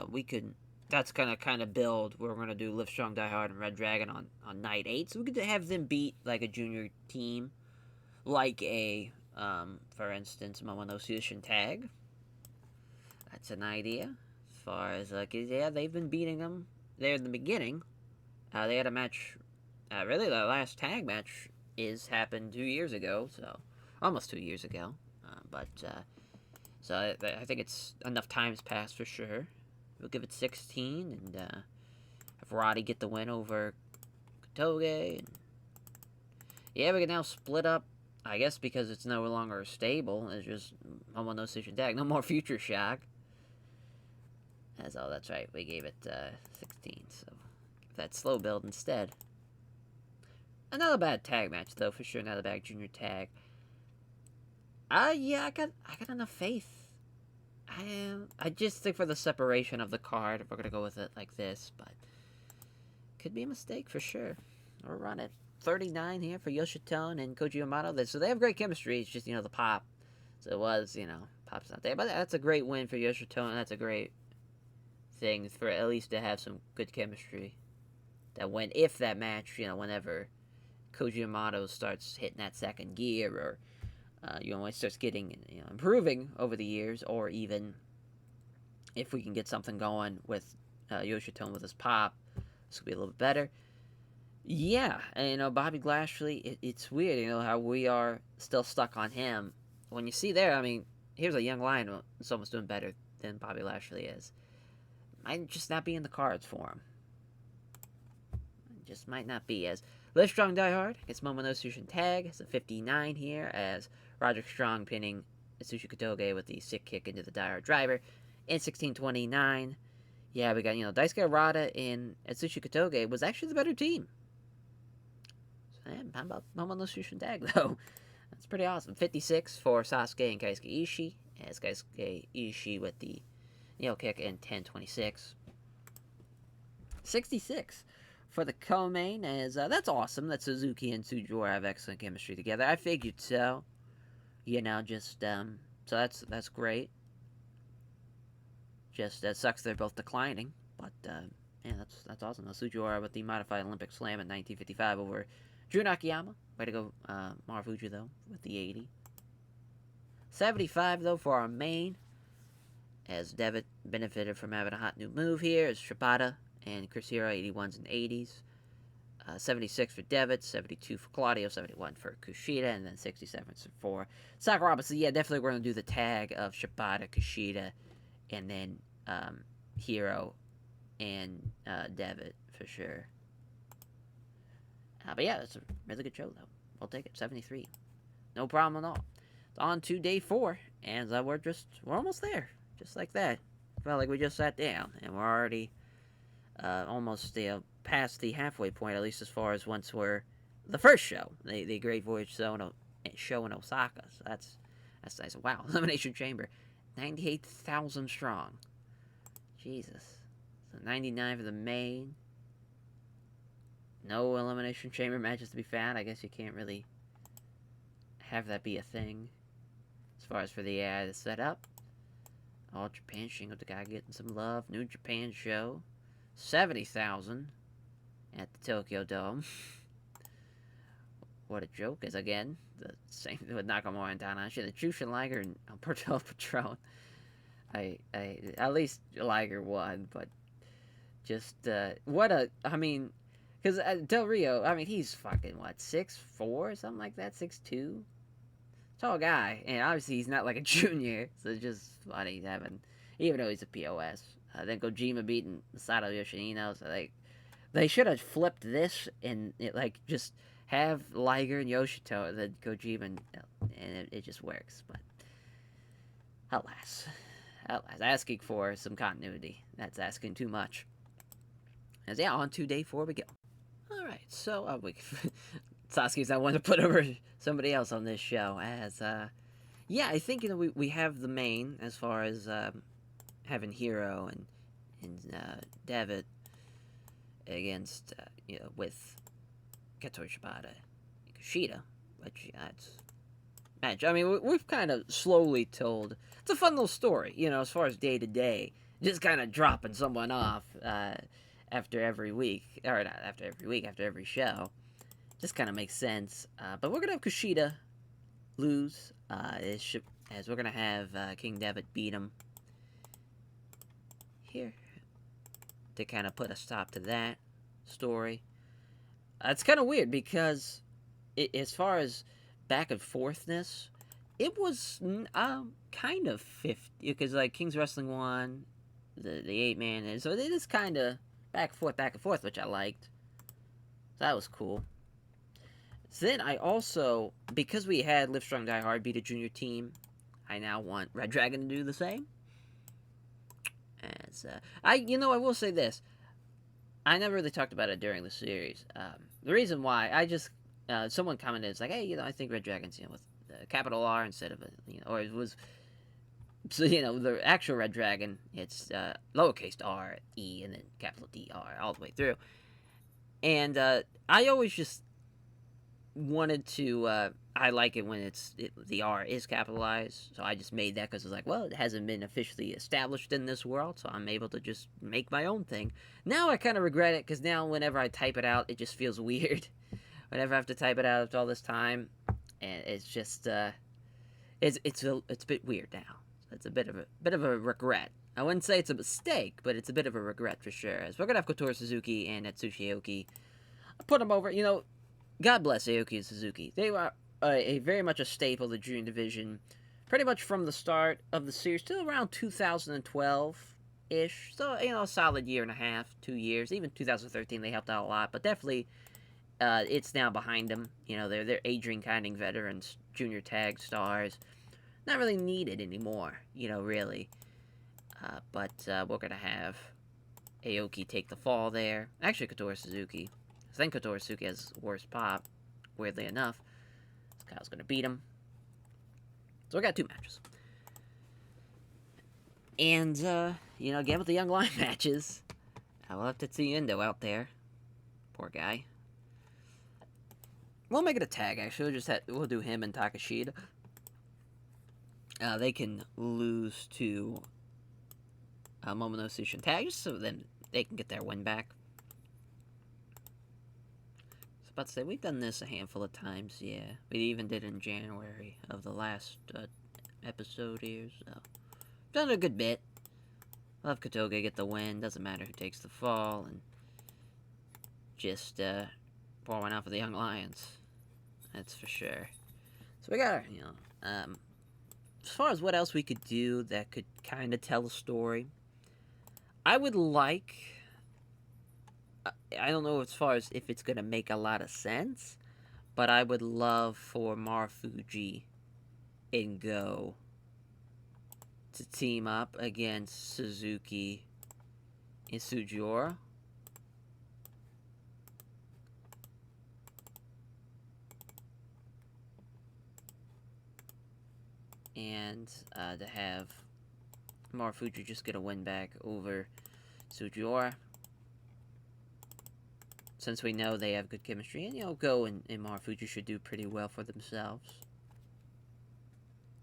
we could. That's gonna kind of build. We're gonna do Live Strong, Die Hard and Red Dragon on night 8, so we could have them beat like a junior team, like a for instance, Momono Sushin Tag. That's an idea. As far as they've been beating them there in the beginning. They had a match. Really, the last tag match happened 2 years ago, so almost 2 years ago. So I think it's enough time's passed for sure. We'll give it 16 and have Roddy get the win over Kotoge. And yeah, we can now split up. I guess because it's no longer stable. It's just Momono Sushin Tag. No more Future Shock. That's right. We gave it 16. So that slow build instead. Another bad tag match though, for sure. Another bad junior tag. I got enough faith. I just think for the separation of the card, if we're gonna go with it like this, but could be a mistake for sure. We'll run it 39 here for Yoshitone and Koji Yamamoto. So they have great chemistry. It's just the pop. So it was pop's not there, but that's a great win for Yoshitone. That's a great thing for at least to have some good chemistry. That if that match, whenever Koji Yamamoto starts hitting that second gear, or it starts getting improving over the years, or even if we can get something going with Yoshitone with his pop, this could be a little bit better. Yeah, and Bobby Lashley, it's weird, how we are still stuck on him. When you see there, here's a young lion who's almost doing better than Bobby Lashley is. Might just not be in the cards for him. just might not be. As Live Strong Die Hard gets Momonosushin tag. It's a 59 here, as Roderick Strong pinning Atsushi Kotoge with the sick kick into the Die Hard driver. In 1629, yeah, we got, Daisuke Arata and Atsushi Kotoge was actually the better team. So, yeah, how about Momonosushin tag, though? That's pretty awesome. 56 for Sasuke and Kaisukeishi, as Kaisukeishi with the Neo kick in 10:26. 66 for the co-main, as that's awesome that Suzuki and Tsujura have excellent chemistry together. I figured so. So that's great. Just sucks they're both declining, but yeah, that's awesome. Tsujura with the modified Olympic Slam in 1955 over Drew Nakayama. Way to go, Marufuji, though, with the 80. 75, though, for our main, as Devitt benefited from having a hot new move here, as Shibata and Chris Hero, 81s and 80s. 76 for Devitt, 72 for Claudio, 71 for Kushida, and then 67 for Sakuraba. So, yeah, definitely we're going to do the tag of Shibata, Kushida, and then Hero and Devitt, for sure. But yeah, it's a really good show, though. I'll take it. 73. No problem at all. It's on to day 4, and we're almost there. Just like that. Felt like we just sat down, and we're already almost past the halfway point, at least as far as once we're the first show, the Great Voyage show in Osaka. So that's nice. Wow, Elimination Chamber, 98,000 strong. Jesus. So 99 for the main. No Elimination Chamber matches to be found. I guess you can't really have that be a thing. As far as for the setup. All Japan Shingo Takagi getting some love. New Japan show. 70,000 at the Tokyo Dome. What a joke. Is again the same with Nakamura and Tanahashi. The Jushin Liger and Alberto Patron. I at least Liger won, but just because Del Rio, he's fucking, 6'4", something like that, 6'2"? Tall guy, and obviously he's not like a junior, so it's just funny having, even though he's a POS. Then Kojima beating Masato Yoshino, so they should have flipped this and just have Liger and Yoshito, then Kojima, and it just works, but alas, asking for some continuity, that's asking too much. As yeah, on to day 4 we go. Alright, so Sasuke's not one to put over somebody else on this show, as yeah, I think we have the main as far as having Hero and Devitt against with Katori Shibata and Kushida, which that's match. We've kind of slowly told. It's a fun little story, as far as day to day, just kind of dropping someone off after every week, or not after every week, after every show. Just kind of makes sense. But we're gonna have Kushida lose, as we're gonna have King Devitt beat him here to kind of put a stop to that story. It's kind of weird because as far as back and forthness, it was kind of 50, because King's Wrestling won the 8-man, and so it is kind of back and forth, which I liked. So that was cool. So then I also, because we had Live Strong Die Hard beat a junior team, I now want Red Dragon to do the same. As I will say this, I never really talked about it during the series. The reason why, I just someone commented, it's like, hey, I think Red Dragon's with capital R instead of or it was. So, the actual Red Dragon, it's lowercase r, E, and then capital D, R, all the way through. And I always just wanted to, I like it when the R is capitalized, so I just made that because it's like, well, it hasn't been officially established in this world, so I'm able to just make my own thing. Now I kind of regret it, because now whenever I type it out, it just feels weird. Whenever I have to type it out after all this time, and it's just, it's a bit weird now. It's a bit of a regret. I wouldn't say it's a mistake, but it's a bit of a regret for sure. As we're gonna have Kotaro Suzuki and Atsushi Aoki. Put them over. God bless Aoki and Suzuki. They were very much a staple of the junior division, pretty much from the start of the series till around 2012. ish. So, you know, a solid year and a half, 2 years. Even 2013, they helped out a lot. But definitely, it's now behind them. You know, they're aging kinding veterans, junior tag stars. Not really needed anymore, you know, really. But we're going to have Aoki take the fall there. Actually, Kotori Suzuki. I think Kotori Suzuki has worse pop, weirdly enough. So Kyle's going to beat him. So we got 2 matches. And, you know, again with the Young Lion matches, I love Tetsuya Endo out there. Poor guy. We'll make it a tag, actually. We'll do him and Takashita. They can lose to Momono Sushin tag, just so then they can get their win back. I was about to say, we've done this a handful of times, yeah. We even did it in January of the last episode here, so... Done a good bit. Love Kotoge get the win, doesn't matter who takes the fall, and just pour one out for the Young Lions. That's for sure. So we got, you know, as far as what else we could do that could kind of tell a story, I would like, I don't know as far as if it's going to make a lot of sense, but I would love for Marufuji and Go to team up against Suzuki and Sugiura. And to have Marufuji just get a win back over Sugiura. Since we know they have good chemistry, and, you know, Go and Marufuji should do pretty well for themselves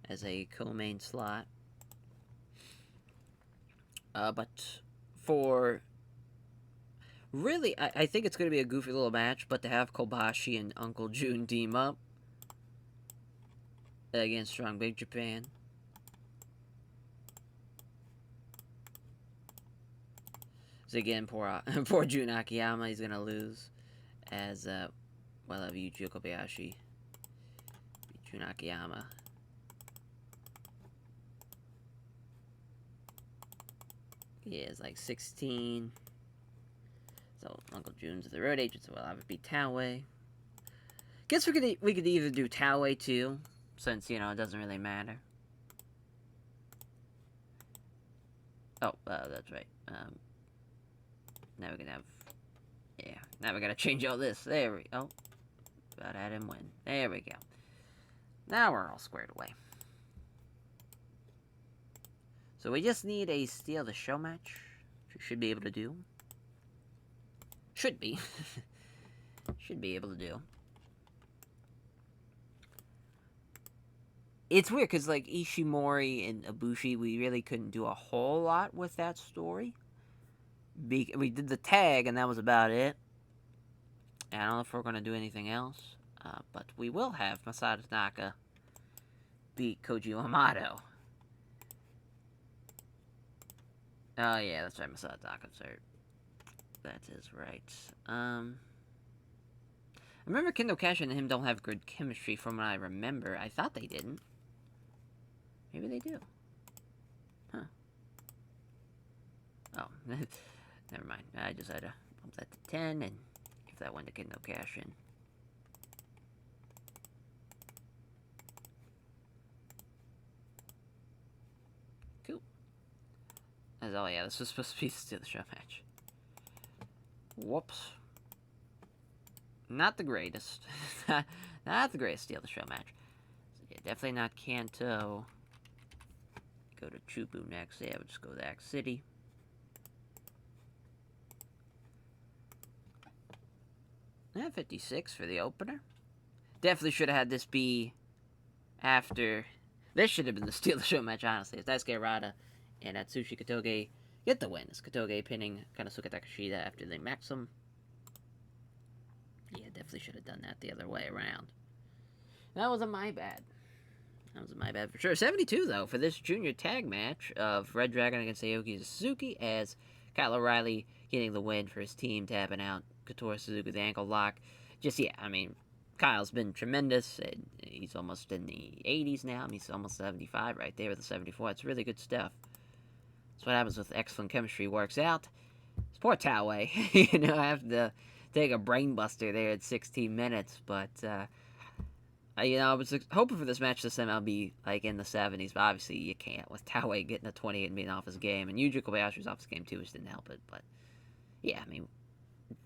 as a co-main slot. But for... Really, I think it's going to be a goofy little match, but to have Kobashi and Uncle June team up against Strong Big Japan. So again, poor Jun Akiyama, he's going to lose as, well, of Yuji Kobayashi. Jun Akiyama. He is like 16. So Uncle June's the road agent, so we'll have it be Taue. Guess we could either do Taue too, since, you know, it doesn't really matter. Oh, that's right. Now we can have... Yeah, now we gotta change all this. There we go. Gotta add him win. There we go. Now we're all squared away. So we just need a steal the show match, which we should be able to do. Should be. Should be able to do. It's weird, because, like, Ishimori and Ibushi, we really couldn't do a whole lot with that story. We did the tag, and that was about it. And I don't know if we're going to do anything else. But we will have Masato Tanaka beat Koji Yamamoto. Oh, yeah, that's right, Masato Tanaka's hurt. That is right. I remember Kendo Kashi and him don't have good chemistry from what I remember. I thought they didn't. Maybe they do. Huh. Oh, never mind. I just had to bump that to 10 and give that one to Kendo Kashi. Cool. Oh, yeah, this was supposed to be still the show match. Whoops. Not the greatest. Not the greatest steal the show match. So, yeah, definitely not Kanto. Go to Chubu next. Yeah, we'll just go to Act City. Yeah, 56 for the opener. Definitely should have had this be after. This should have been the steal the show match, honestly. It's Daisuke Harada and Atsushi Kotoge get the win. It's Kotoge pinning Konosuke Takashita after they max him. Yeah, definitely should have done that the other way around. That wasn't my bad. That was my bad for sure. 72, though, for this junior tag match of Red Dragon against Aoki Suzuki, as Kyle O'Reilly getting the win for his team, tapping out Kotori Suzuki with the ankle lock. Just, yeah, I mean, Kyle's been tremendous. He's almost in the 80s now. He's almost 75 right there with the 74. It's really good stuff. That's what happens with excellent chemistry works out. It's poor Taue. I have to take a brainbuster there at 16 minutes, but, I was hoping for this match to somehow be, in the 70s, but obviously you can't, with Taue getting a 28 and being off his game, and Yuji Kobayashi was off his game too, which didn't help it, but, yeah,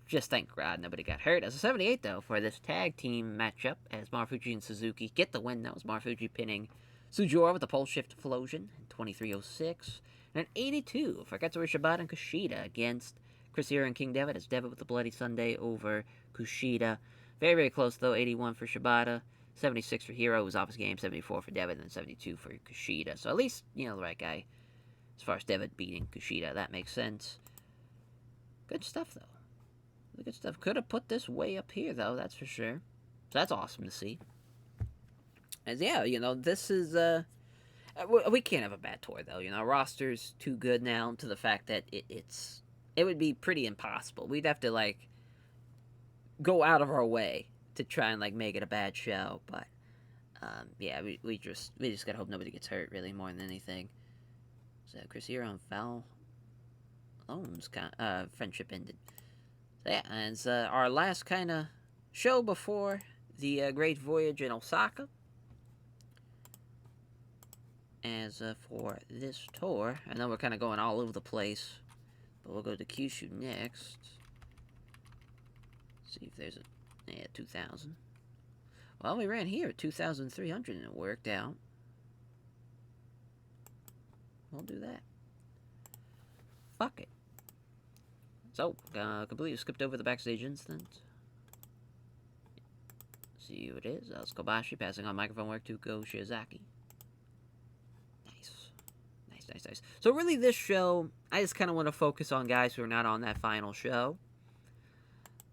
just thank God nobody got hurt. As a 78, though, for this tag team matchup, as Marufuji and Suzuki get the win, that was Marufuji pinning Sujora with the pole shift flosion in 23:06. And an 82 for Katsura Shibata and Kushida against Chris Hero and King Devitt, as Devitt with the Bloody Sunday over Kushida. Very, very close, though. 81 for Shibata, 76 for Hero, who was off his game, 74 for Devitt, and 72 for Kushida. So at least, the right guy as far as Devitt beating Kushida. That makes sense. Good stuff, though. Good stuff. Could have put this way up here, though, that's for sure. So that's awesome to see. As, yeah, this is, we can't have a bad tour, though. Our roster's too good now to the fact that it would be pretty impossible. We'd have to, go out of our way to try and, make it a bad show. But, yeah, we just gotta hope nobody gets hurt, really, more than anything. So, Chris Hero and Val Loam's friendship ended. So, yeah, and it's our last kind of show before the Great Voyage in Osaka. As for this tour, I know we're kind of going all over the place, but we'll go to Kyushu next. See if there's 2,000. Well, we ran here at 2,300 and it worked out. We'll do that. Fuck it. So, completely skipped over the Backstage Incident. See who it is. It's Kobashi passing on microphone work to Go Shiozaki. Nice. So really this show, I just kind of want to focus on guys who are not on that final show.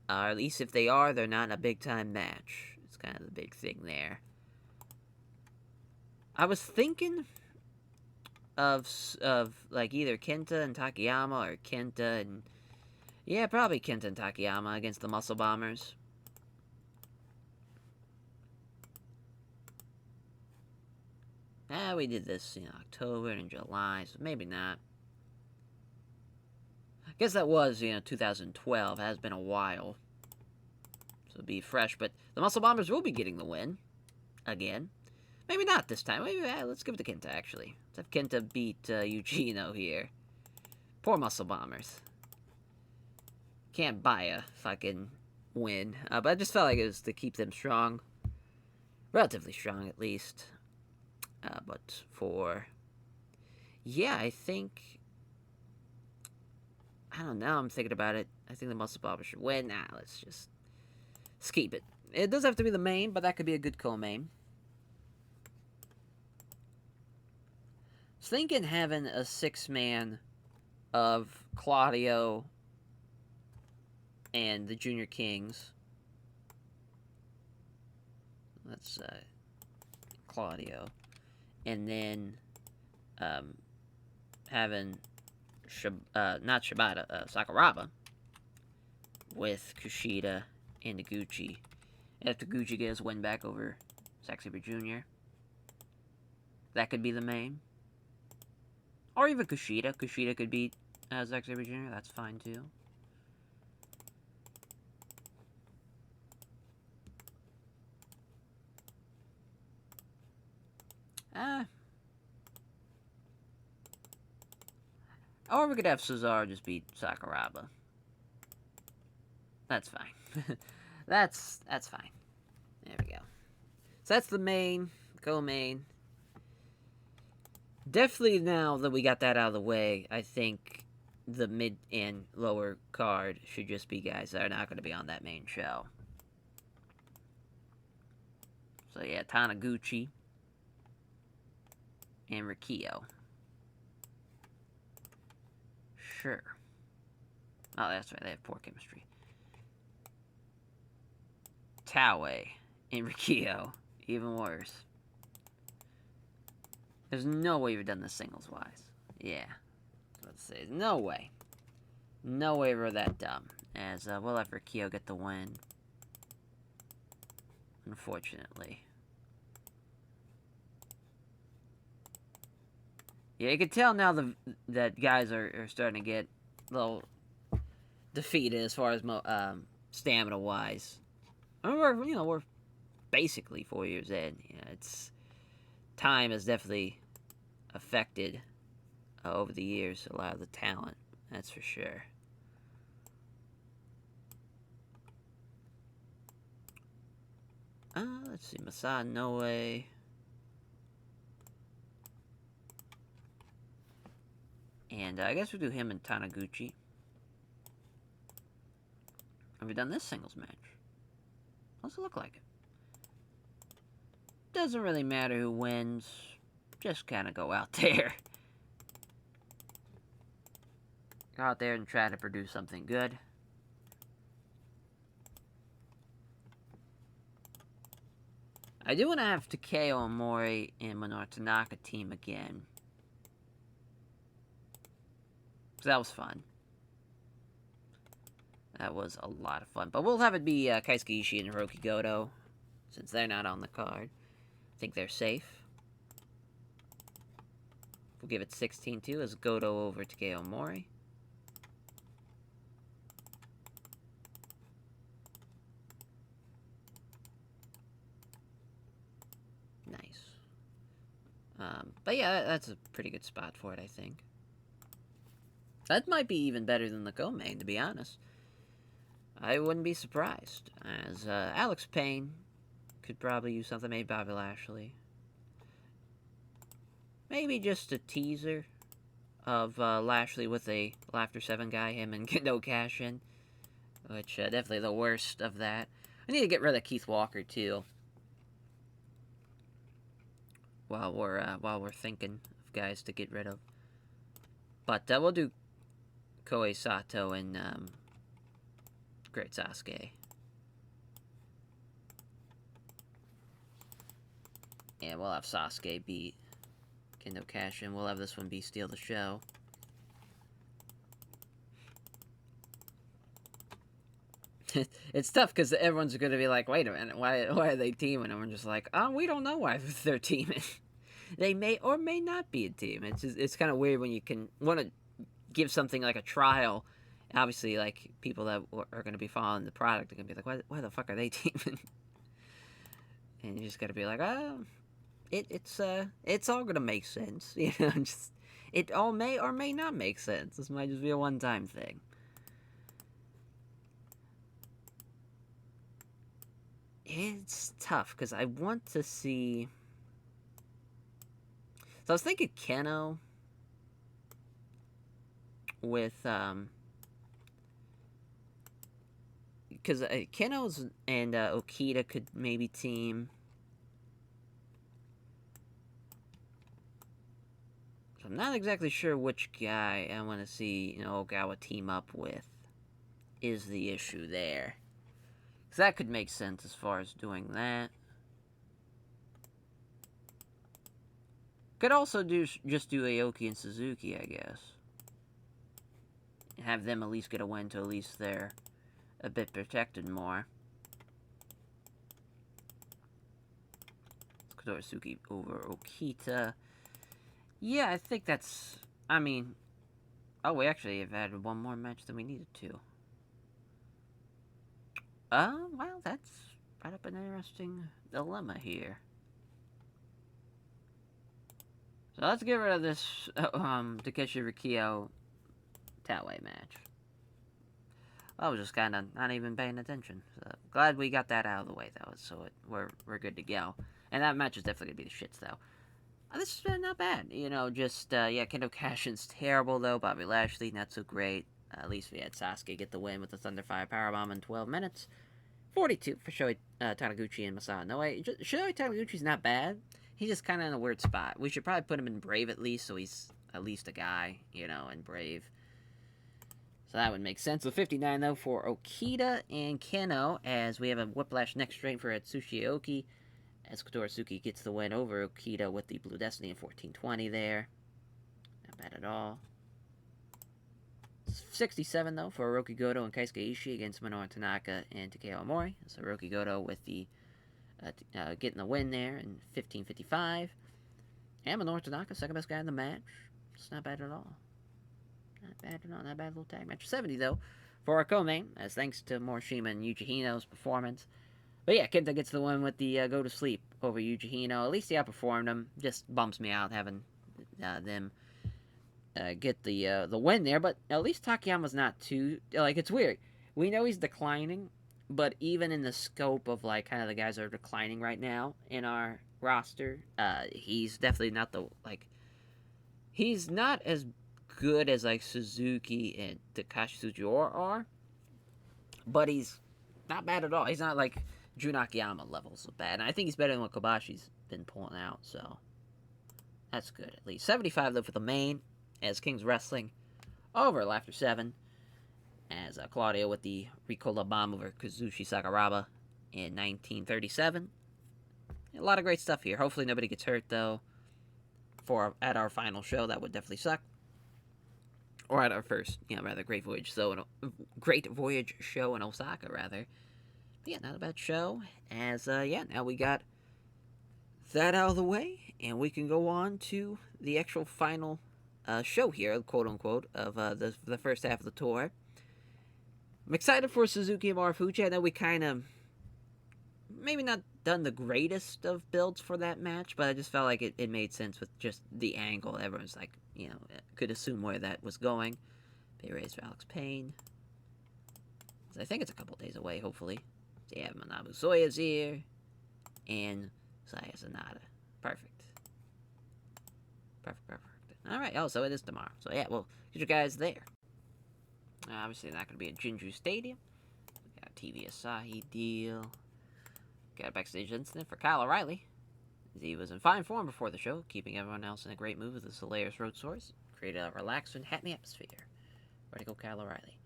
Or at least if they are, they're not in a big-time match. It's kind of the big thing there. I was thinking of either Kenta and Takayama or Kenta and... Yeah, probably Kenta and Takayama against the Muscle Bombers. We did this in October and July, so maybe not. I guess that was, 2012. It has been a while. So it'll be fresh, but the Muscle Bombers will be getting the win. Again. Maybe not this time. Maybe, let's give it to Kenta, actually. Let's have Kenta beat Eugenio here. Poor Muscle Bombers. Can't buy a fucking win. But I just felt like it was to keep them strong. Relatively strong, at least. But for... Yeah, I think... I don't know, I'm thinking about it. I think the Muscle Bombers should win. Nah, let's keep it. It does have to be the main, but that could be a good co-main. I was thinking having a 6-man of Claudio and the Junior Kings. That's Claudio. And then having not Shibata, Sakuraba with Kushida and Noguchi. After Noguchi gets win back over Zack Sabre Jr. That could be the main. Or even Kushida. Kushida could beat Zack Sabre Jr. That's fine too. Or we could have Cesaro just beat Sakuraba. That's fine. that's fine. There we go. So that's the main. Co-main. Definitely now that we got that out of the way, I think the mid and lower card should just be guys that are not going to be on that main show. So yeah, Taniguchi and Rikio. Sure. Oh, that's right, they have poor chemistry. Taue and Rikio. Even worse. There's no way we've done this singles-wise. Yeah. Let's say, no way. No way we're that dumb. As we'll let Rikio get the win. Unfortunately. Yeah, you can tell now that guys are starting to get a little defeated as far as stamina wise. I mean, we're basically 4 years in. Yeah, it's time has definitely affected over the years a lot of the talent. That's for sure. Let's see, Masa Noe. And I guess we'll do him and Taniguchi. Have we done this singles match? What's it look like? Doesn't really matter who wins. Just kind of go out there. Go out there and try to produce something good. I do want to have Takeo, Amore, and Manoa Tanaka team again. So that was fun. That was a lot of fun. But we'll have it be Kaisukeishi and Roki Goto, since they're not on the card. I think they're safe. We'll give it 16-2 as Goto over Takeo Amore. Nice. But yeah, that's a pretty good spot for it, I think. That might be even better than the co-main, to be honest. I wouldn't be surprised, as Alex Payne could probably use something, maybe Bobby Lashley. Maybe just a teaser of Lashley with a Laughter 7 guy, him and Kendo Cash-In, which definitely the worst of that. I need to get rid of Keith Walker, too. While we're thinking of guys to get rid of. But we'll do Koei Sato and Great Sasuke. And we'll have Sasuke beat Kendo Cash-In. We'll have this one be Steal the Show. It's tough because everyone's going to be like, wait a minute, why are they teaming? And we're just like, oh, we don't know why they're teaming. They may or may not be a team. It's kind of weird when you can want to give something like a trial. Obviously, like, people that are going to be following the product are going to be like, why the fuck are they teaming? And you just got to be like, oh, it's all going to make sense. You know, it all may or may not make sense. This might just be a one-time thing. It's tough, because I want to see... So I was thinking Keno with, because Keno's and Okita could maybe team. So I'm not exactly sure which guy I want to see, Ogawa team up with is the issue there. Because that could make sense as far as doing that. Could also just do Aoki and Suzuki, I guess. Have them at least get a win, to at least they're a bit protected more. Kodobushi over Okita. Yeah, I think that's... I mean... Oh, we actually have added one more match than we needed to. Well, that's brought up an interesting dilemma here. So let's get rid of this Takeshi Rikio Taue match. I was just kind of not even paying attention. So glad we got that out of the way, though, so we're good to go. And that match is definitely going to be the shits, though. This is not bad, yeah, Kendo Cash-In's terrible, though. Bobby Lashley, not so great. At least we had Sasuke get the win with the Thunderfire Powerbomb in 12 minutes. 42 for Shohei Taniguchi and Masao Inoue. Shohei Taniguchi's not bad. He's just kind of in a weird spot. We should probably put him in Brave at least, so he's at least a guy, in Brave. So that would make sense. So 59, though, for Okita and Keno, as we have a Whiplash neck strain for Atsushi Aoki, as Kotosuke gets the win over Okita with the Blue Destiny in 14-20 there. Not bad at all. 67, though, for Roki Goto and Kaisukeishi against Manoa Tanaka and Takeo Amore. So Roki Goto with the getting the win there in 15:55. And Manoa Tanaka, second best guy in the match. It's not bad at all. Not bad at all. Not bad little tag match. 70, though, for our co-main, as thanks to Morishima and Yuji Hino's performance. But yeah, Kenta gets the win with the go to sleep over Yuji Hino. At least he outperformed him. Just bumps me out having them get the win there. But at least Takayama's not too... Like, it's weird. We know he's declining, but even in the scope of, like, kind of the guys that are declining right now in our roster, he's definitely not the, like... He's not as good as, like, Suzuki and Takashi Sugiura are, but he's not bad at all. He's not, like, Jun Akiyama levels of bad. And I think he's better than what Kobashi's been pulling out, so that's good at least. 75, though, for the main, as King's Wrestling over Laughter 7, as Claudio with the Ricola Bomb over Kazushi Sakuraba in 1937. A lot of great stuff here. Hopefully nobody gets hurt, though, at our final show. That would definitely suck. Or at our first, Great Voyage show in Osaka, rather. But yeah, not a bad show. As, now we got that out of the way, and we can go on to the actual final show here, quote-unquote, of the first half of the tour. I'm excited for Suzuki and Marufuji. I know we kind of maybe not done the greatest of builds for that match, but I just felt like it made sense with just the angle. Everyone's like, could assume where that was going. Pay raise for Alex Payne. I think it's a couple days away, hopefully. So yeah, Manabu Soya's here, and Saya Sanada. Perfect. Alright, so it is tomorrow. So yeah, we'll get you guys there. Obviously, not going to be at Jinju Stadium. We got a TV Asahi deal. Got a backstage incident for Kyle O'Reilly. He was in fine form before the show, keeping everyone else in a great mood with his hilarious road source. Created a relaxed and happy atmosphere. Way to go, Kyle O'Reilly.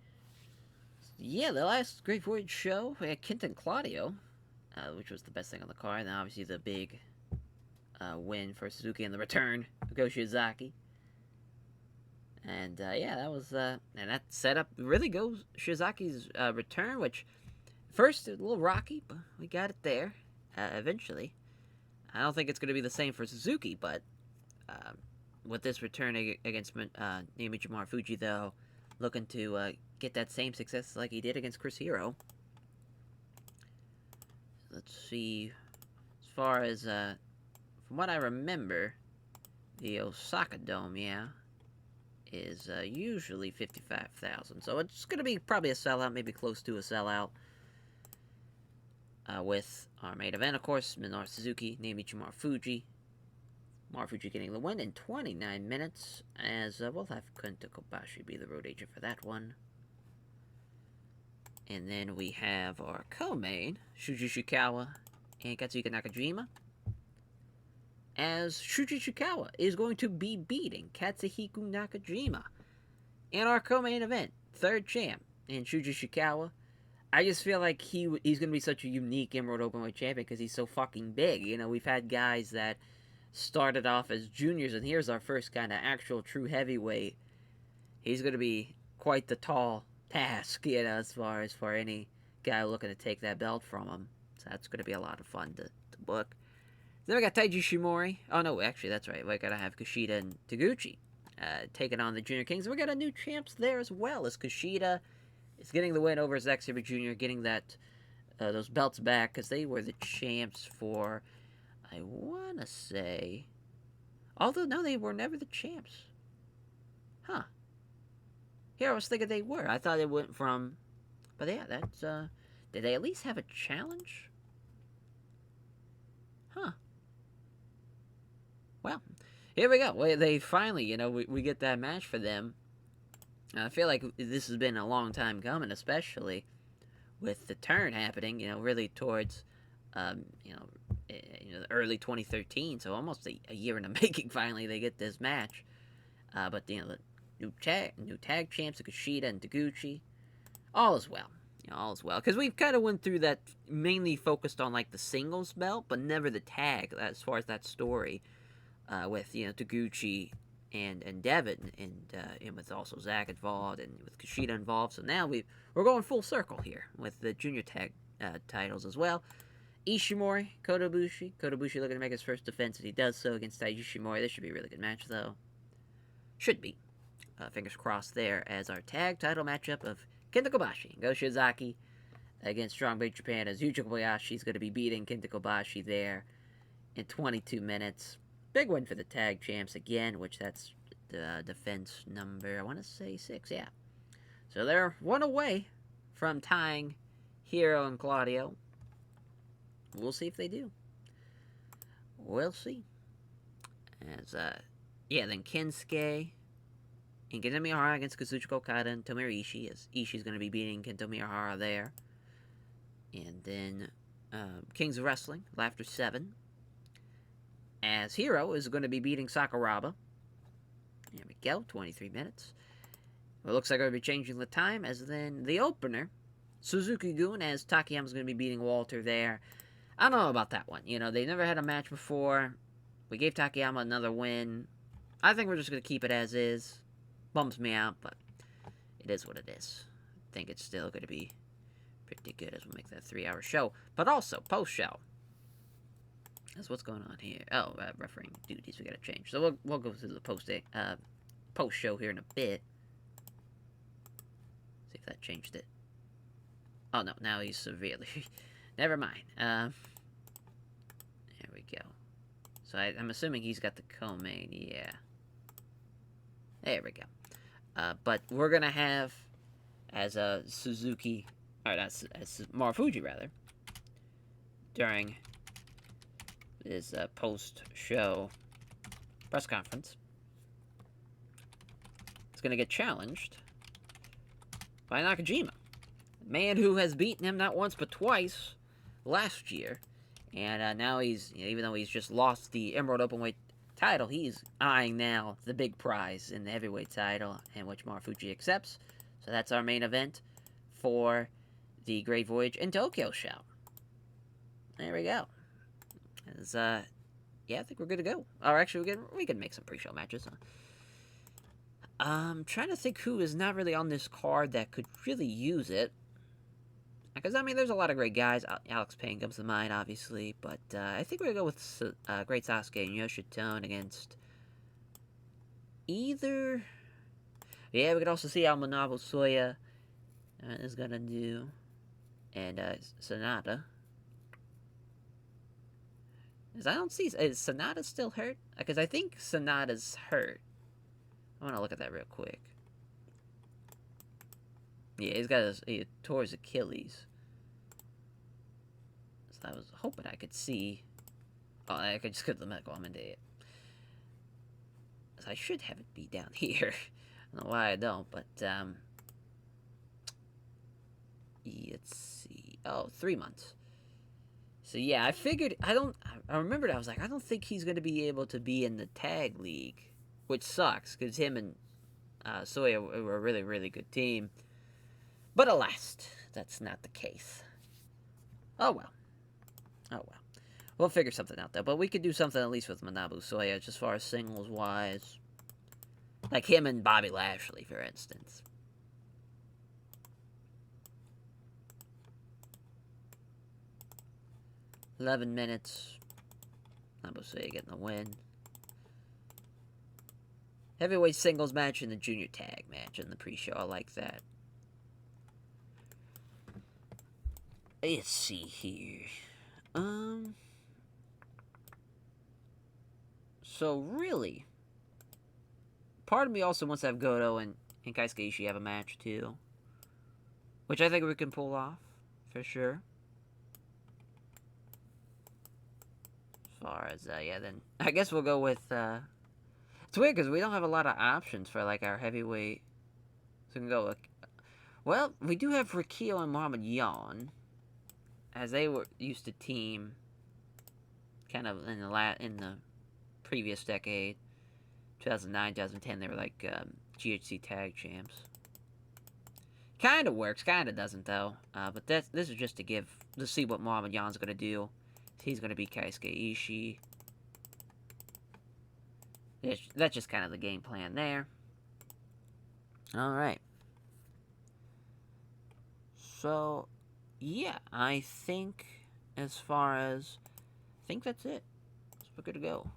So, yeah, the last Great Voyage show, we had Kenta and Claudio, which was the best thing on the card. And obviously the big win for Suzuki and the return of Go Shiozaki. And, that was, and that set up really goes Shiozaki's return, which, first, it was a little rocky, but we got it there, eventually. I don't think it's going to be the same for Suzuki, but, with this return against Naomi Fuji, though, looking to, get that same success like he did against Chris Hero. Let's see, as far as, from what I remember, the Osaka Dome, is usually 55,000. So it's going to be probably a sellout, maybe close to a sellout. With our main event, of course, Minoru Suzuki, Naomichi Marufuji. Marufuji getting the win in 29 minutes, as we'll have Kenta Kobashi be the road agent for that one. And then we have our co-main, Shuji Ishikawa and Katsuka Nakajima, as Shuji Ishikawa is going to be beating Katsuhiko Nakajima in our co-main event, third champ, in Shuji Ishikawa. I just feel like he's going to be such a unique Emerald Openweight champion because he's so fucking big. We've had guys that started off as juniors, and here's our first kind of actual true heavyweight. He's going to be quite the tall task, as far as for any guy looking to take that belt from him. So that's going to be a lot of fun to book. Then we got Taiji Shimori. Oh, no, actually, that's right. We got to have Kushida and Taguchi taking on the Junior Kings. We got a new champs there as well, as Kushida is getting the win over Zack Sabre Jr., getting that those belts back, because they were the champs for, I want to say... Although, no, they were never the champs. Huh. Here, I was thinking they were. I thought it went from... But yeah, that's... Did they at least have a challenge? Huh. Well, here we go. They finally, we get that match for them. I feel like this has been a long time coming, especially with the turn happening, really towards, early 2013. So almost a year in the making, finally, they get this match. But, the new tag champs, Kushida and Taguchi, all is well. All is well. Because we've kind of went through that, mainly focused on, like, the singles belt, but never the tag, as far as that story, with, Taguchi and Devin, and with also Zack involved, and with Kushida involved. So now we're going full circle here, with the junior tag titles as well. Ishimori, Kodobushi. Kodobushi looking to make his first defense, and he does so against Taiji Shimori. This should be a really good match, though. Should be. Fingers crossed there as our tag title matchup of Kenta Kobashi and Go Sazaki against Strong Big Japan, as Yuji Kobayashi is going to be beating Kenta Kobashi there in 22 minutes. Big win for the tag champs again, which that's the defense number, I want to say 6, yeah. So they're one away from tying Hiro and Claudio. We'll see if they do. We'll see. As, then Kinskey and Kento Miyahara against Kazuchiko, Kada, and Tomohiro Ishii, as Ishii's going to be beating Kento Miyahara there. And then Kings of Wrestling, Laughter 7, as Hiro is going to be beating Sakuraba. There we go, 23 minutes. It looks like we're going to be changing the time, as then the opener, Suzuki-gun, as Takayama's going to be beating Walter there. I don't know about that one. You know, they never had a match before. We gave Takayama another win. I think we're just going to keep it as is. Bums me out, but it is what it is. I think it's still going to be pretty good as we make that 3-hour show. But also, post-show. That's what's going on here. Oh, refereeing duties we got to change. So we'll go through the post-show here in a bit. See if that changed it. Oh, no, now he's severely... Never mind. There we go. So I'm assuming he's got the co-main, yeah. There we go. But we're going to have, as Suzuki, or as Marufuji, rather, during this post-show press conference, is going to get challenged by Nakajima. A man who has beaten him not once but twice last year. And now he's, even though he's just lost the Emerald Openweight title, he's eyeing now the big prize in the heavyweight title, in which Marufuji accepts. So that's our main event for the Great Voyage in Tokyo show. There we go. As, yeah, I think we're good to go. Or actually, we can make some pre-show matches. I'm trying to think who is not really on this card that could really use it. Because, I mean, there's a lot of great guys. Alex Payne comes to mind, obviously. But I think we're going to go with Great Sasuke and Yoshitone against either... Yeah, we could also see how Manabu Soya is going to do. And Sonata. Because I don't see... Is Sonata still hurt? Because I think Sonata's hurt. I want to look at that real quick. Yeah, he tore his Achilles. So I was hoping I could see... Oh, I could just go to the medical. I'm an idiot. So I should have it be down here. I don't know why I don't, but, let's see. Oh, 3 months. So, yeah, I figured... I remembered, I was like, I don't think he's going to be able to be in the tag league. Which sucks, because him and Soya were a really, really good team. But alas, that's not the case. Oh well. Oh well. We'll figure something out, though. But we could do something at least with Manabu Soya, just as far as singles-wise. Like him and Bobby Lashley, for instance. $11 minutes. Manabu Soya getting the win. Heavyweight singles match and the junior tag match in the pre-show. I like that. Let's see here. So really, part of me also wants to have Goto and Kaisukeishi have a match too, which I think we can pull off for sure. As far as then I guess we'll go with. It's weird because we don't have a lot of options for like our heavyweight. So we can go with. Well, we do have Rikio and Muhammad Yan, as they were used to team. Kind of in the previous decade, 2009, 2010, they were like GHC tag champs. Kind of works, kind of doesn't though. But this is just to see what Muhammad Yan's gonna do. He's gonna be Kaisukeishi. That's just kind of the game plan there. Alright. So, yeah, I think as far as, I think that's it. So we're good to go.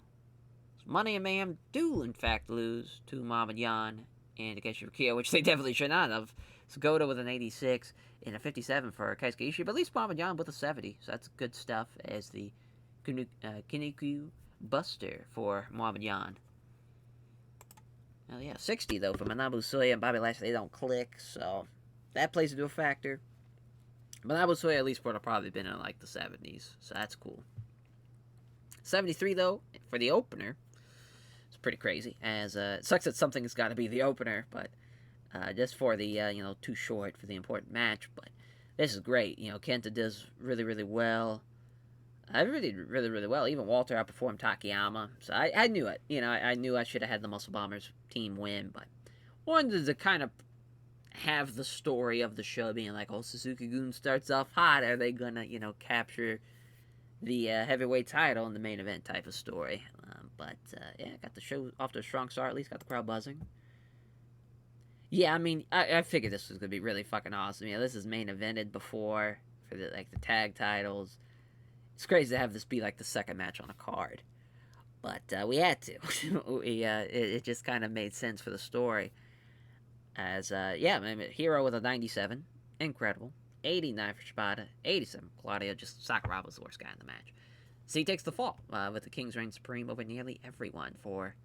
So Money and Mayhem do, in fact, lose to Muhammad Yan and Takeshi Rukia, which they definitely should not have. So Goto with an 86 and a 57 for Kaisukeishi, but at least Muhammad Yan with a 70, so that's good stuff as the Kinniku Buster for Muhammad Yan. Oh yeah, 60 though for Manabu Soya and Bobby Lashley. They don't click, so that plays into a factor. Manabu Soya at least would have probably been in like the 70s, so that's cool. 73 though for the opener. It's pretty crazy, as it sucks that something's got to be the opener, but just for the too short for the important match. But this is great. Kenta does really, really well. I really did really, really well. Even Walter outperformed Takayama. So I knew it. I knew I should have had the Muscle Bombers team win, but wanted to kind of have the story of the show being like, oh, Suzuki-gun starts off hot. Are they going to, capture the heavyweight title in the main event type of story? But got the show off to a strong start. At least got the crowd buzzing. Yeah, I mean, I figured this was going to be really fucking awesome. This is main evented before for the tag titles. It's crazy to have this be like the second match on a card, but we had to. It just kind of made sense for the story. As Hero with a 97, incredible. 89 for Shibata, 87 for Claudio. Just Sakuraba was the worst guy in the match. So he takes the fall with the King's reign supreme over nearly everyone for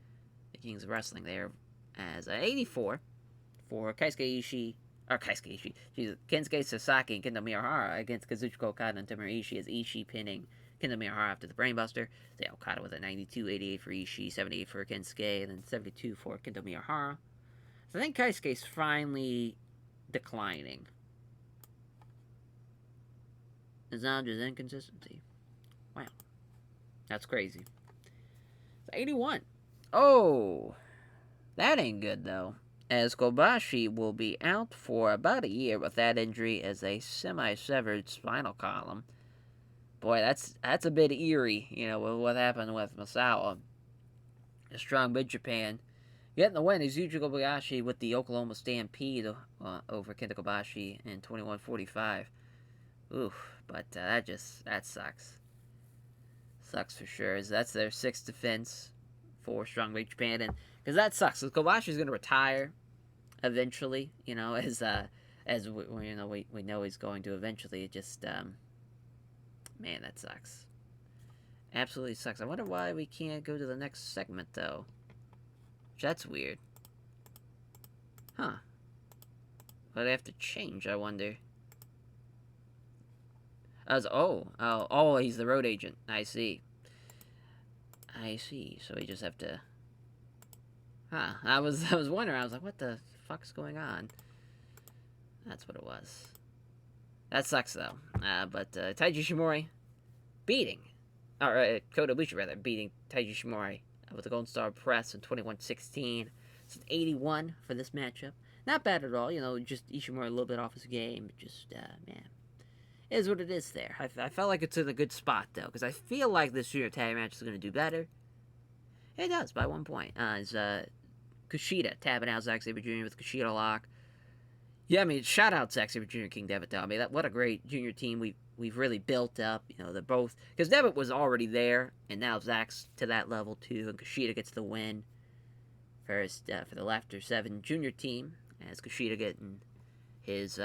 the Kings of Wrestling there. As 84 for Kinskey, Sasaki, and Kendo Miyahara against Kazuchiko, Kada, and Tomohiro Ishii, as Ishii pinning Kendo Miyahara after the Brainbuster. Okada with a 92, 88 for Ishii, 78 for Kinskey, and then 72 for Kendo Miyahara. So I think Kaisuke's finally declining. Zandra's inconsistency. Wow. That's crazy. So 81. Oh, that ain't good, though, as Kobashi will be out for about a year with that injury as a semi-severed spinal column. Boy, that's a bit eerie, with what happened with Masawa. A strong Mid-Japan. Getting the win is Yuji Kobayashi with the Oklahoma Stampede over Kenta Kobashi in 21:45. Oof, but that sucks. Sucks for sure, as that's their 6th defense for strong Mid-Japan, and because that sucks. So Kobashi's going to retire eventually, as we know he's going to eventually. It just, man, that sucks. Absolutely sucks. I wonder why we can't go to the next segment, though. That's weird. Huh. But I have to change, I wonder. He's the road agent. I see. So we just have to... Huh. I was wondering. I was like, what the fuck's going on? That's what it was. That sucks, though. But Taiji Shimuri beating... Kodobushi, beating Taiji Shimuri with the Golden Star Press in 21:16. It's 81 for this matchup. Not bad at all. Just Ishimori a little bit off his game. Just, man. It is what it is there. I felt like it's in a good spot, though, because I feel like this junior tag match is going to do better. It does, by 1 point. It's Kushida tapping out Zack Sabre Jr. with Kushida lock. Yeah, I mean, shout out Zack Sabre Jr. and King Devitt, though. I mean, what a great junior team we've really built up. They're both... Because Devitt was already there, and now Zack's to that level, too, and Kushida gets the win. First, for the Laughter 7 junior team, as Kushida getting his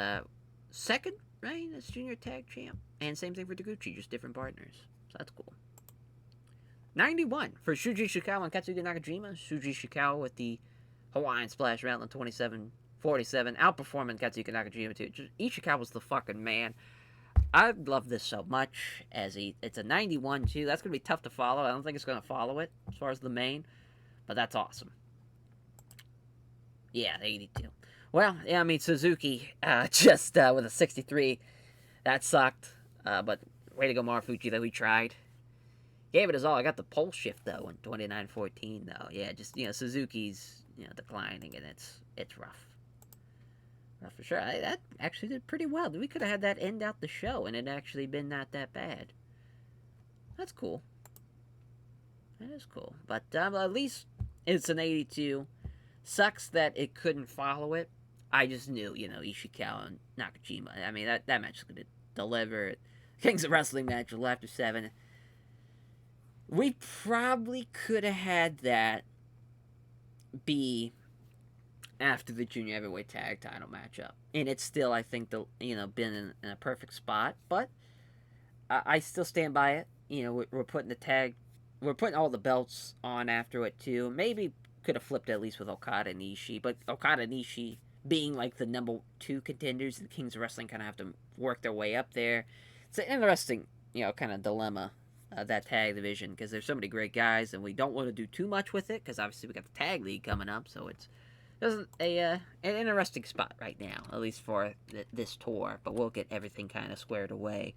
second reign as junior tag champ. And same thing for Taguchi, just different partners. So that's cool. 91 for Shuji Ishikawa and Katsuka Nakajima. Shuji Ishikawa with the Hawaiian Splash Rattling 27-47, outperforming Katsuka Nakajima too. Ishikawa's the fucking man. I love this so much, as it's a 91 too. That's going to be tough to follow. I don't think it's going to follow it as far as the main, but that's awesome. Yeah, 82. Well, yeah, I mean, Suzuki just with a 63. That sucked, but way to go, Marufuji, though. He tried. Gave it his all. I got the pole shift, though, in 29-14, though. Yeah, just, Suzuki's, declining, and it's rough. Rough for sure. That actually did pretty well. We could have had that end out the show, and it actually been not that bad. That's cool. That is cool. But at least it's an 82. Sucks that it couldn't follow it. I just knew, Ishikawa and Nakajima. I mean, that match is going to deliver. Kings of Wrestling match with Laughter 7. We probably could have had that be after the junior heavyweight tag title matchup, and it's still, I think, been in a perfect spot. But I still stand by it. We're putting all the belts on after it too. Maybe could have flipped at least with Okada and Ishii, but Okada and Ishii being like the number 2 contenders, the Kings of Wrestling kind of have to work their way up there. It's an interesting, kind of dilemma, that tag division, because there's so many great guys, and we don't want to do too much with it, because obviously we got the tag league coming up, so it's an interesting spot right now, at least for this tour, but we'll get everything kind of squared away.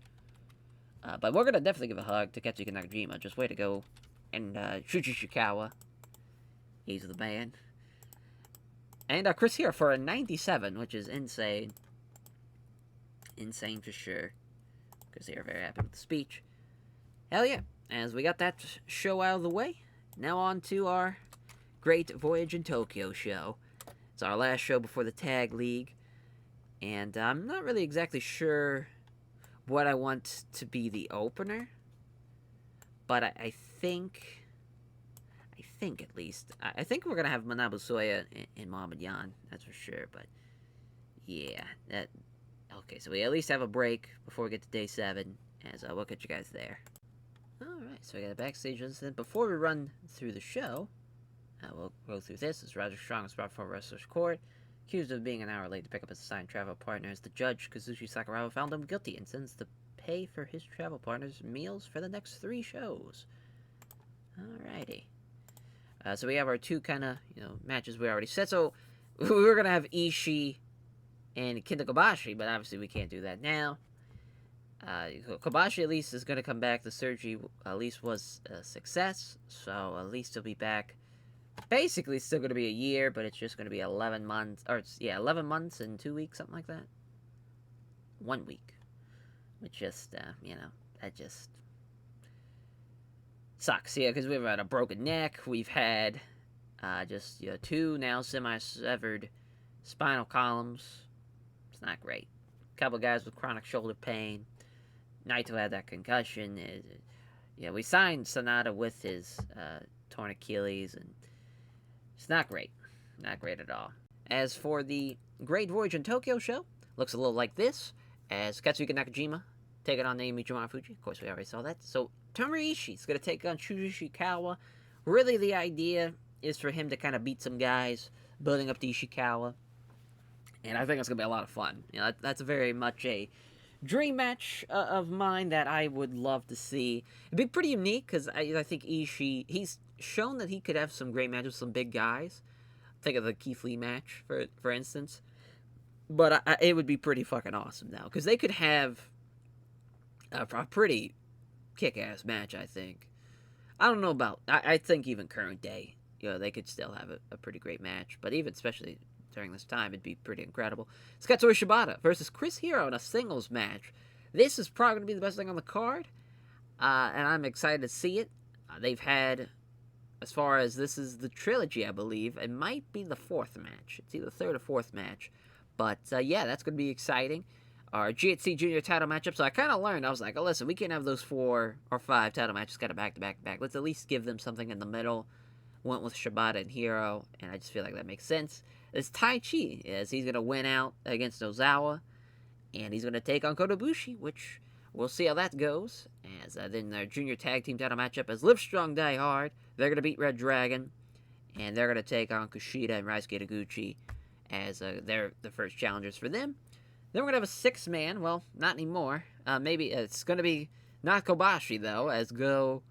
But we're going to definitely give a hug to Katsuka and Nakajima, just way to go, and Shuji Shikawa, he's the man. And Chris here for a 97, which is insane. Insane for sure. Chris here, very happy with the speech. Hell yeah. As we got that show out of the way, now on to our Great Voyage in Tokyo show. It's our last show before the Tag League. And I'm not really exactly sure what I want to be the opener. But I think at least, I think we're going to have Manabu Soya and Muhammad Yan, that's for sure, but yeah, okay, so we at least have a break before we get to day 7, as we'll get you guys there. Alright, so we got a backstage incident. Before we run through the show, we'll go through this. As Roger Strong is brought before wrestler's court, accused of being an hour late to pick up his assigned travel partner, as the judge, Kazushi Sakuraba, found him guilty and sends to pay for his travel partner's meals for the next 3 shows. Alrighty. So we have our 2 kind of, matches we already set. So we were going to have Ishii and Kenta Kobashi, but obviously we can't do that now. Kobashi at least is going to come back. The surgery at least was a success, so at least he'll be back. Basically, it's still going to be a year, but it's just going to be 11 months, 11 months and 2 weeks, something like that. 1 week. Which just, that just sucks, yeah, because we've had a broken neck, we've had 2 now semi-severed spinal columns. It's not great. A couple guys with chronic shoulder pain. Naito had that concussion. We signed Sanada with his torn Achilles, and it's not great. Not great at all. As for the Great Voyage in Tokyo show, looks a little like this, as Katsuka Nakajima taking on Naomi, Jamal, and Fuji. Of course, we already saw that. So Tomohiro Ishii is going to take on Shuji Ishikawa. Really, the idea is for him to kind of beat some guys, building up to Ishikawa. And I think it's going to be a lot of fun. That's very much a dream match of mine that I would love to see. It'd be pretty unique, because I think Ishii, he's shown that he could have some great matches with some big guys. Think of the Keith Lee match, for instance. But it would be pretty fucking awesome now, because they could have a pretty kick-ass match, I think. I don't know about, I think even current day, they could still have a pretty great match, but even especially during this time, it'd be pretty incredible. It's Katsuyori Shibata versus Chris Hero in a singles match. This is probably going to be the best thing on the card, and I'm excited to see it. They've had, as far as this is the trilogy, I believe, it might be the 4th match. It's either 3rd or 4th match, but yeah, that's going to be exciting. Our GHC Junior title matchup. So I kind of learned, I was like, listen, we can't have those 4 or 5 title matches kind of back to back to back. Let's at least give them something in the middle. Went with Shibata and Hero, and I just feel like that makes sense. It's Tai Chi, as he's going to win out against Nozawa, and he's going to take on Kodobushi, which we'll see how that goes. As then their junior tag team title matchup as Livestrong Die Hard. They're going to beat Red Dragon, and they're going to take on Kushida and Ryusuke Taguchi as they're the first challengers for them. Then we're going to have a 6-man. Well, not anymore. Maybe it's going to be not Kobashi, though, as Go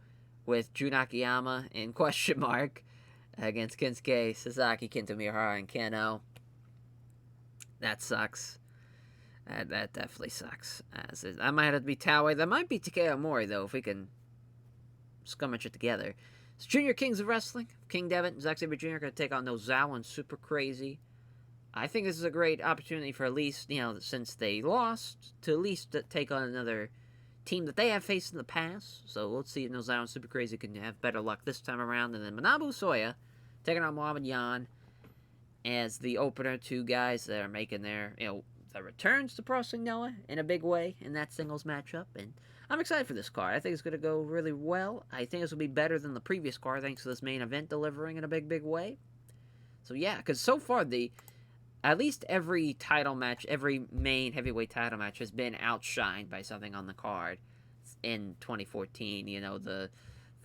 with Jun Akiyama in question mark against Kinskey, Sazaki, Kento Miyahara, and Keno. That sucks. That definitely sucks. I might have to be Taue. That might be Takeo Amore, though, if we can scummage it together. It's Junior Kings of Wrestling. King Devin, Zack Sabre Jr. going to take on Nozawa and Super Crazy. I think this is a great opportunity for at least, since they lost, to at least take on another team that they have faced in the past. So let's see if Nozawa and Super Crazy can have better luck this time around. And then Manabu Soya taking on Muhammad Yan as the opener. 2 guys that are making their, returns to Pro Wrestling Noah in a big way in that singles matchup, and I'm excited for this card. I think it's going to go really well. I think this will be better than the previous card thanks to this main event delivering in a big way. So yeah, because so far at least every title match, every main heavyweight title match has been outshined by something on the card in 2014. You know, the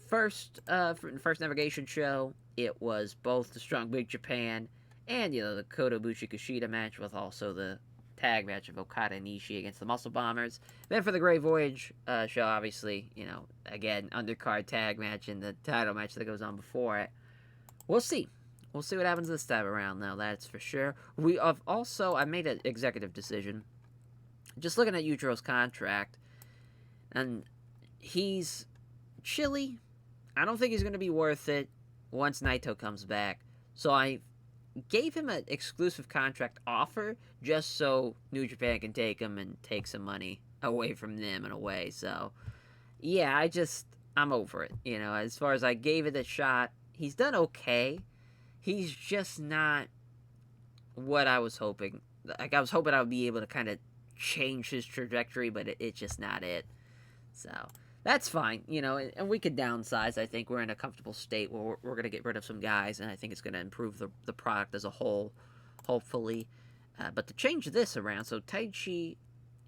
first navigation show, it was both the Strong Big Japan and, you know, the Kodobushi Kushida match with also the tag match of Okada and Ishii against the Muscle Bombers. Then for the Great Voyage show, obviously, you know, again, undercard tag match and the title match that goes on before it. We'll see. We'll see what happens this time around, though, that's for sure. I made an executive decision. Just looking at Yujiro's contract, and he's chilly. I don't think he's going to be worth it once Naito comes back. So I gave him an exclusive contract offer just so New Japan can take him and take some money away from them in a way. So, yeah, I'm over it. You know, as far as I gave it a shot, he's done okay. He's just not what I was hoping. Like, I was hoping I would be able to kind of change his trajectory, but it's just not it. So, that's fine, you know, and we could downsize. I think we're in a comfortable state where we're going to get rid of some guys, and I think it's going to improve the product as a whole, hopefully. But to change this around, so Taiji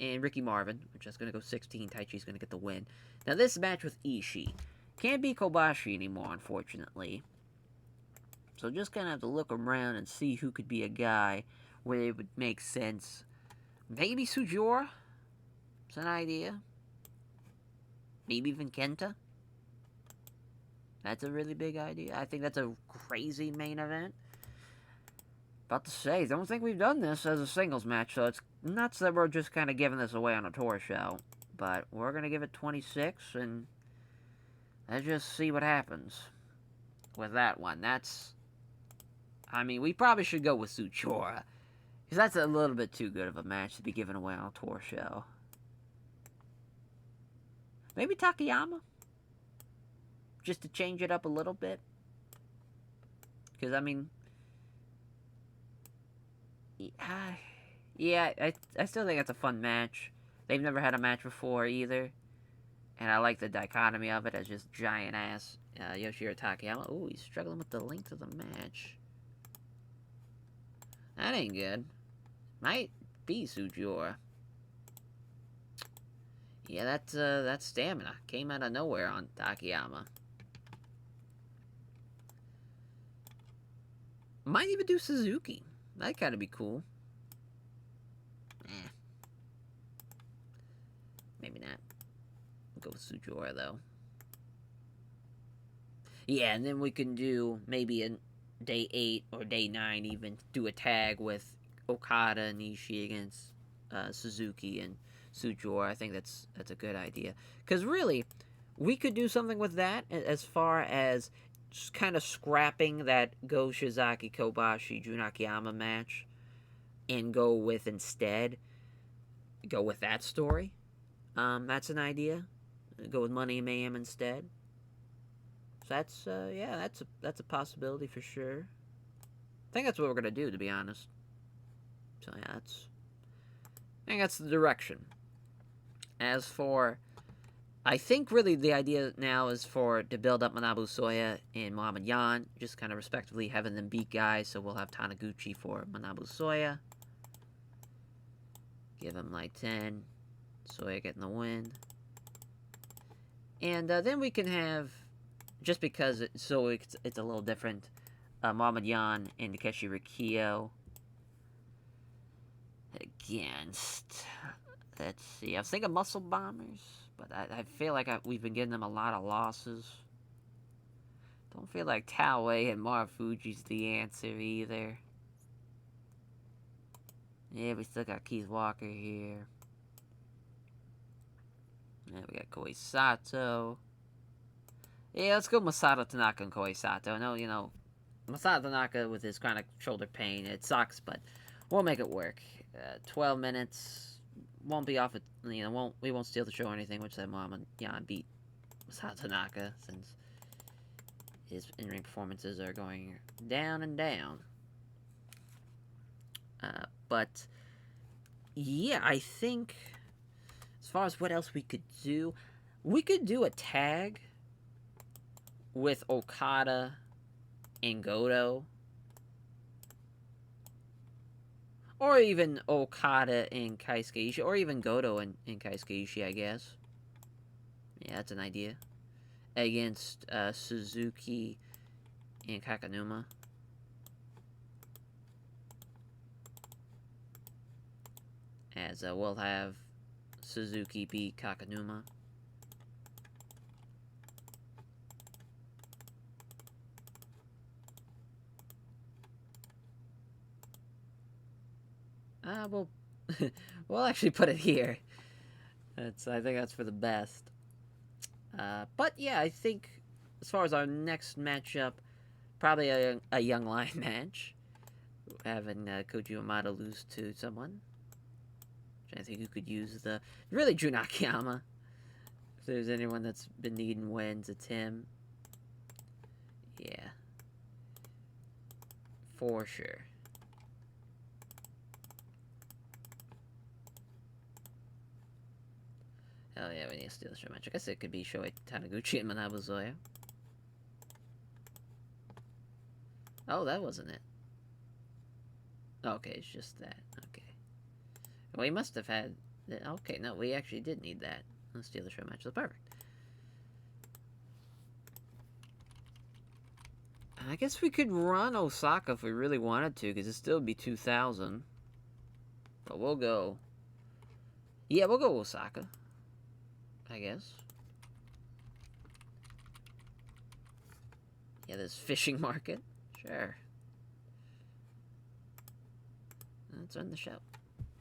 and Ricky Marvin, which is going to go 16, Taichi's going to get the win. Now, this match with Ishii can't be Kobashi anymore, unfortunately. So just kind of have to look around and see who could be a guy where it would make sense. Maybe Sugiura? It's an idea. Maybe even Kenta? That's a really big idea. I think that's a crazy main event. About to say, don't think we've done this as a singles match, so it's nuts that we're just kind of giving this away on a tour show. But we're going to give it 26, and let's just see what happens with that one. We probably should go with Sugiura, because that's a little bit too good of a match to be given away on a tour show. Maybe Takayama? Just to change it up a little bit? Because, yeah, I still think it's a fun match. They've never had a match before either. And I like the dichotomy of it as just giant-ass Yoshihiro Takayama. Ooh, he's struggling with the length of the match. That ain't good. Might be Sugiura. Yeah, that stamina came out of nowhere on Takayama. Might even do Suzuki. That gotta be cool. Maybe not. We'll go with Sugiura, though. Yeah, and then we can do maybe in day 8 or day 9 even do a tag with Okada and Ishii against Suzuki and Sugiura. I think that's a good idea. Because really, we could do something with that as far as just kind of scrapping that Go Shizaki Kobashi Jun Akiyama match and go with that story. That's an idea. Go with Money and Mayhem instead. So that's a possibility for sure. I think that's what we're gonna do, to be honest. So yeah, I think that's the direction. As for, I think really the idea now is to build up Manabu Soya and Muhammad Yan, just kind of respectively having them beat guys. So we'll have Taniguchi for Manabu Soya. Give him like 10. Soya getting the win. And then we can have, just because it's a little different, Muhammad Yan and Takeshi Rikio against, let's see, I was thinking Muscle Bombers, but I feel like we've been giving them a lot of losses. Don't feel like Taue and Marufuji's the answer either. Yeah, we still got Keith Walker here. Yeah, we got Koi Sato. Yeah, let's go Masato Tanaka and Koi Sato. No, Masato Tanaka with his chronic shoulder pain, it sucks, but we'll make it work. 12 minutes, won't be off it, we won't steal the show or anything, which then Muhammad Yan beat Masato Tanaka, since his in-ring performances are going down and down. But yeah, I think as far as what else we could do a tag with Okada and Goto, or even Okada and Kaisukeishi, or even Goto and Kaisukeishi, I guess. Yeah, that's an idea. Against Suzuki and Kakanuma. As we'll have Suzuki beat Kakanuma. We'll we'll actually put it here. I think that's for the best. But yeah, I think as far as our next matchup, probably a young lion match, having Koji Yamada lose to someone. I think who could use the really Jun Akiyama. If there's anyone that's been needing wins, it's him. Yeah, for sure. Oh yeah, we need to steal the show match. I guess it could be Shohei Taniguchi and Manabu Zoya. Oh, that wasn't it. Okay, it's just that. Okay. Well, we must have had... Okay, no, we actually did need that. Let's steal the show match. That's perfect. I guess we could run Osaka if we really wanted to, because it'd still be 2,000. But we'll go... Yeah, we'll go Osaka. I guess. Yeah, this fishing market. Sure. Let's run the show.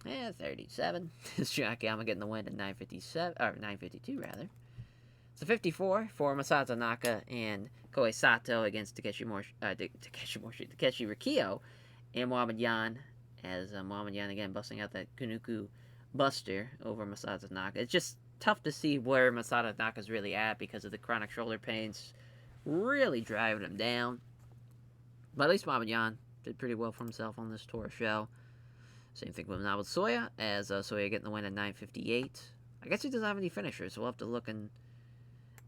Yeah, 37. This Akiyama getting the win at 9:57, or 9:52 rather. It's a 54 for Masato Tanaka and Koei Sato against Takeshi Rikio and Muhammad Yan, as Muhammad Yan again busting out that Kunuku Buster over Masato Tanaka. It's just tough to see where Masato Tanaka's really at because of the chronic shoulder pains really driving him down. But at least Muhammad Yan did pretty well for himself on this tour show. Same thing now with Soya, as Soya getting the win at 9:58. I guess he doesn't have any finishers, so we'll have to look and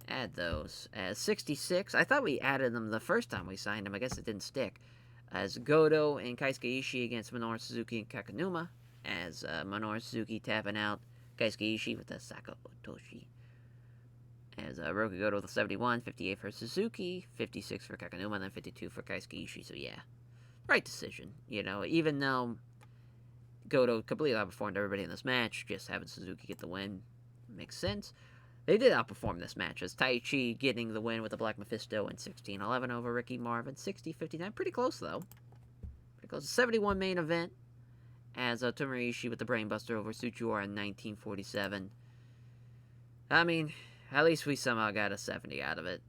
add those. As 66, I thought we added them the first time we signed him. I guess it didn't stick. As Goto and Kaisukeishi against Manoa, Suzuki, and Kakanuma. As Manoa Suzuki tapping out Kaisukeishi with the Sako Otoshi. As Roki Goto with a 71, 58 for Suzuki, 56 for Kakanuma, and then 52 for Kaisukeishi. So yeah, right decision. You know, even though Goto completely outperformed everybody in this match, just having Suzuki get the win makes sense. They did outperform this match, as Taichi getting the win with the Black Mephisto in 16-11 over Ricky Marvin. 60-59, pretty close though. Pretty close. 71 main event, as Tomoe Ishii with the Brainbuster over Tsuchiura in 1947. I mean, at least we somehow got a 70 out of it.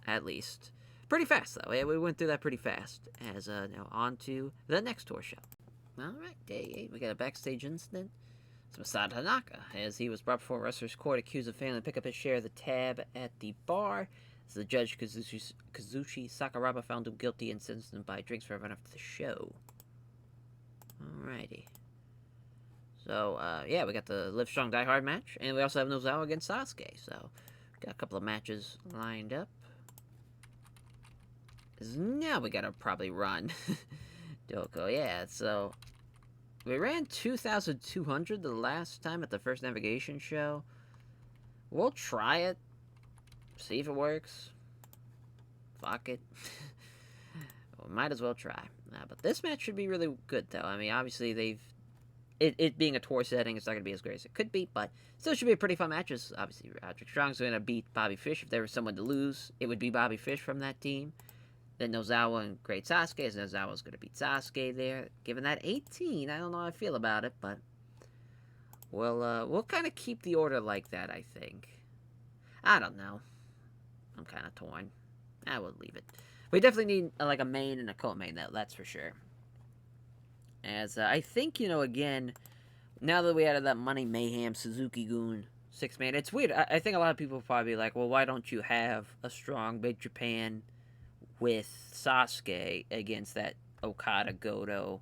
At least. Pretty fast though. Yeah, we went through that pretty fast. As now on to the next tour show. Alright, day 8, we got a backstage incident. It's Masato Tanaka, as he was brought before wrestler's court accused of failing to pick up his share of the tab at the bar. As the judge, Kazuchi Sakuraba, found him guilty and sentenced him to buy drinks for everyone after the show. Alrighty. So, yeah, we got the Live Strong Die Hard match, and we also have Nozawa against Sasuke. So, got a couple of matches lined up. Now we gotta probably run Doko, yeah, so we ran 2,200 the last time at the first navigation show. We'll try it, see if it works. Fuck it. We might as well try. But this match should be really good, though. I mean, obviously, it being a tour setting, it's not going to be as great as it could be, but still should be a pretty fun match. Obviously, Roderick Strong's going to beat Bobby Fish. If there was someone to lose, it would be Bobby Fish from that team. Then Nozawa and Great Sasuke, as Nozawa's going to beat Sasuke there. Given that 18, I don't know how I feel about it, but we'll kind of keep the order like that, I think. I don't know. I'm kind of torn. I will leave it. We definitely need like a main and a co-main, though, that's for sure. As I think, again, now that we added that Money Mayhem Suzuki-gun 6-man, it's weird. I think a lot of people will probably be like, well, why don't you have a strong Big Japan with Sasuke against that Okada, Goto,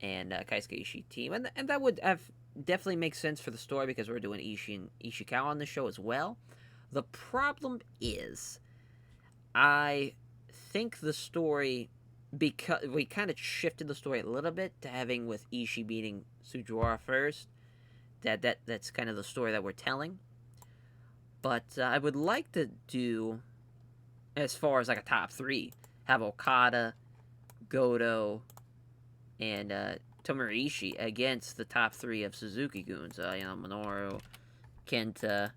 and Kaisukeishi team, and that would have definitely make sense for the story because we're doing Ishii and Ishikawa on the show as well. The problem is, I think the story, because we kind of shifted the story a little bit to having with Ishii beating Sugiura first. That's kind of the story that we're telling. But I would like to do, as far as like a top three, have Okada, Goto, and Tomohiro Ishii against the top three of Suzuki-guns. Minoru, Kenta,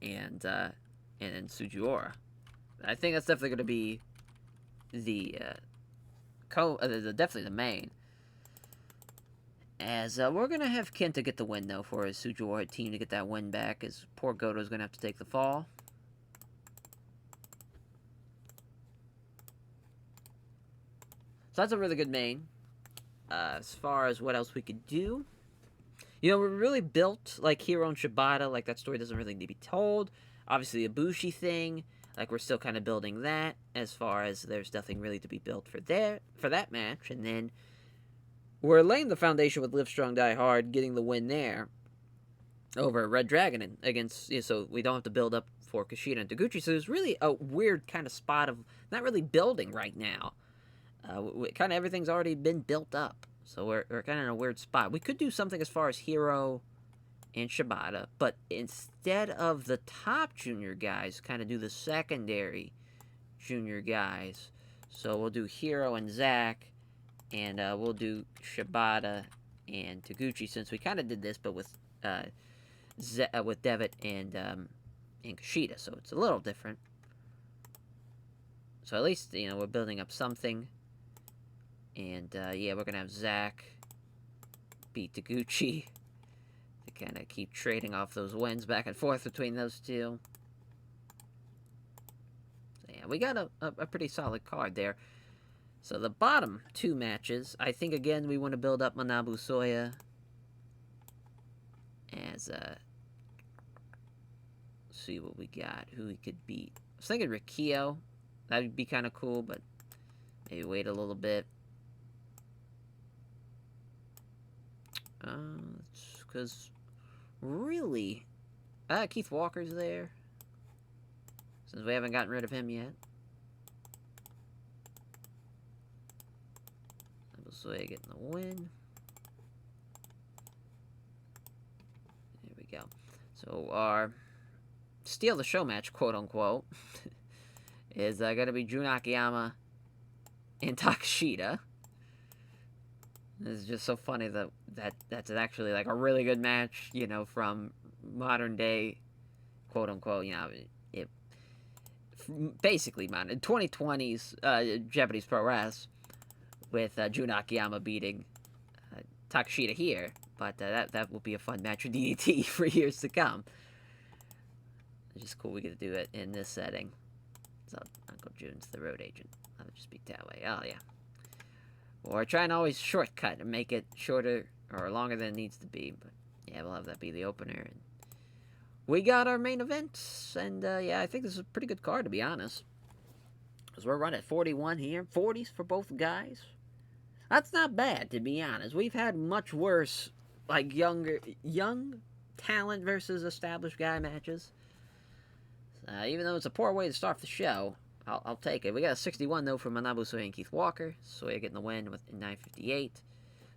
and then Sugiura. I think that's definitely going to be the definitely the main. As we're going to have Kenta get the win, though, for his Sugiura team to get that win back, as poor Goto's going to have to take the fall. So that's a really good main. As far as what else we could do, we're really built like Hiro and Shibata. Like, that story doesn't really need to be told. Obviously, the Ibushi thing, like, we're still kind of building that. As far as there's nothing really to be built for that match, and then we're laying the foundation with Live Strong, Die Hard, getting the win there over Red Dragon against. So we don't have to build up for Kushida and Taguchi. So there's really a weird kind of spot of not really building right now. Kind of everything's already been built up. So we're kind of in a weird spot. We could do something as far as Hiro and Shibata, but instead of the top junior guys, kind of do the secondary junior guys. So we'll do Hiro and Zack, and we'll do Shibata and Taguchi, since we kind of did this, but with Devitt and Kushida, so it's a little different. So at least, we're building up something. And, we're going to have Zack beat Taguchi to kind of keep trading off those wins back and forth between those two. So, yeah, we got a pretty solid card there. So the bottom two matches, I think, again, we want to build up Manabu Soya as, see what we got, who we could beat. I was thinking Rikio. That would be kind of cool, but maybe wait a little bit. Because really, Keith Walker's there, since we haven't gotten rid of him yet. Soya getting the win. There we go. So our steal the show match, quote unquote, is going to be Jun Akiyama and Takashita. It's just so funny that's actually like a really good match, from modern day, quote unquote, basically modern 2020's Japanese pro wrestling, with Jun Akiyama beating Takashita here, but that will be a fun match for DDT for years to come. It's just cool we get to do it in this setting. So Uncle Jun's the road agent. I'll just be that way. Oh yeah. Or try and always shortcut and make it shorter or longer than it needs to be. But yeah, we'll have that be the opener. And we got our main events, and I think this is a pretty good card, to be honest. Because we're running at 41 here, 40s for both guys. That's not bad, to be honest. We've had much worse, like, young talent versus established guy matches. Even though it's a poor way to start the show, I'll take it. We got a 61, though, for Manabu Soya and Keith Walker. Soya getting the win with 9:58.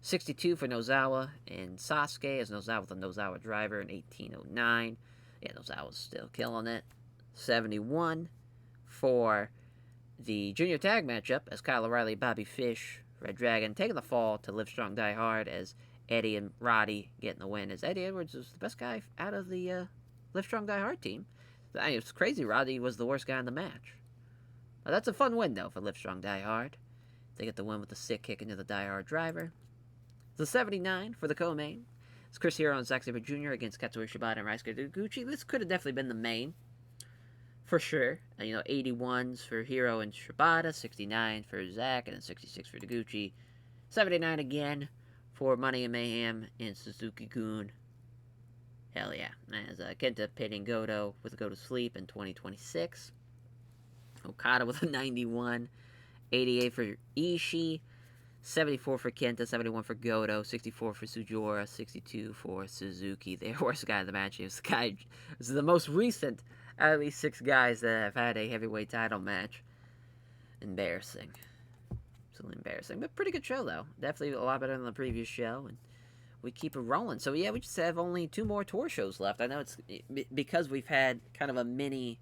62 for Nozawa and Sasuke, as Nozawa with a Nozawa driver in 18:09. Yeah, Nozawa's still killing it. 71 for the junior tag matchup, as Kyle O'Reilly, Bobby Fish, Red Dragon taking the fall to Live Strong, Die Hard, as Eddie and Roddy getting the win, as Eddie Edwards was the best guy out of the Live Strong, Die Hard team. It's crazy Roddy was the worst guy in the match. But that's a fun win, though, for Live Strong, Die Hard. They get the win with the sick kick into the Die Hard driver. The 79 for the co-main. It's Chris Hero and Zack Sabre Jr. against Katsuyori Shibata and Ryusuke Taguchi. This could have definitely been the main, for sure. 81s for Hero and Shibata, 69 for Zack, and then 66 for Taguchi. 79 again for Money and Mayhem and Suzuki-gun. Hell yeah. As Kenta pitting Goto with Go to Sleep in 2026. Okada with a 91. 88 for Ishii. 74 for Kenta, 71 for Goto, 64 for Sujora, 62 for Suzuki. The worst guy in the match. This is the most recent out of these 6 guys that have had a heavyweight title match. Embarrassing. Absolutely embarrassing. But pretty good show, though. Definitely a lot better than the previous show. And we keep it rolling. So, yeah, we just have only 2 more tour shows left. I know it's because we've had kind of a mini,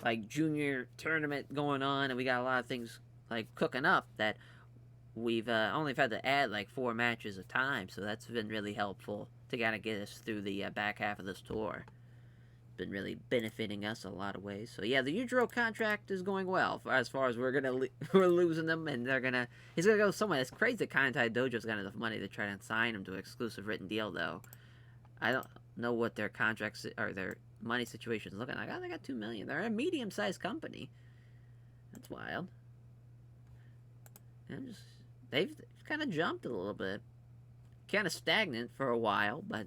like, junior tournament going on, and we got a lot of things, like, cooking up that we've only had to add, like, 4 matches a time. So that's been really helpful to kind of get us through the back half of this tour. Been really benefiting us in a lot of ways. So yeah, the Yujiro contract is going well. As far as we're losing them, and he's gonna go somewhere. It's crazy that Kantai Dojo's got enough money to try to sign him to an exclusive written deal, though. I don't know what their contracts or their money situation is looking like. They got $2 million. They're a medium-sized company. That's wild. And they've kind of jumped a little bit, kind of stagnant for a while, but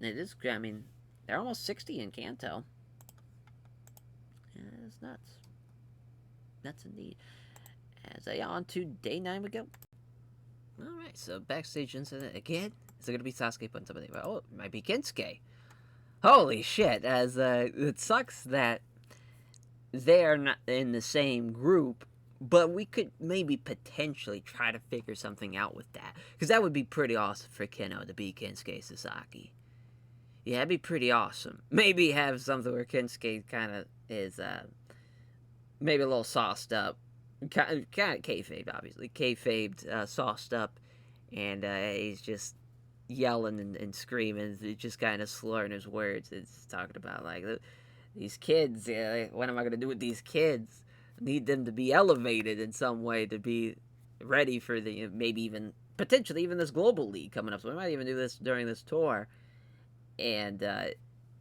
it is. I mean, they're almost 60 in Kanto. Yeah, it's nuts. Nuts indeed. As on to day 9 we go. Alright, so Backstage Incident again. Is it going to be Sasuke putting somebody? Oh, it might be Kinskey. Holy shit. As it sucks that they're not in the same group, but we could maybe potentially try to figure something out with that. Because that would be pretty awesome for Keno to be Kinskey Sasaki. Yeah, that'd be pretty awesome. Maybe have something where Kinskey kind of is, maybe a little sauced up. Kind of kayfabed, obviously. Kayfabed, sauced up. And he's just yelling and screaming. Just kind of slurring his words. It's talking about, like, these kids. What am I going to do with these kids? I need them to be elevated in some way to be ready for the, maybe even, potentially even this global league coming up. So we might even do this during this tour. And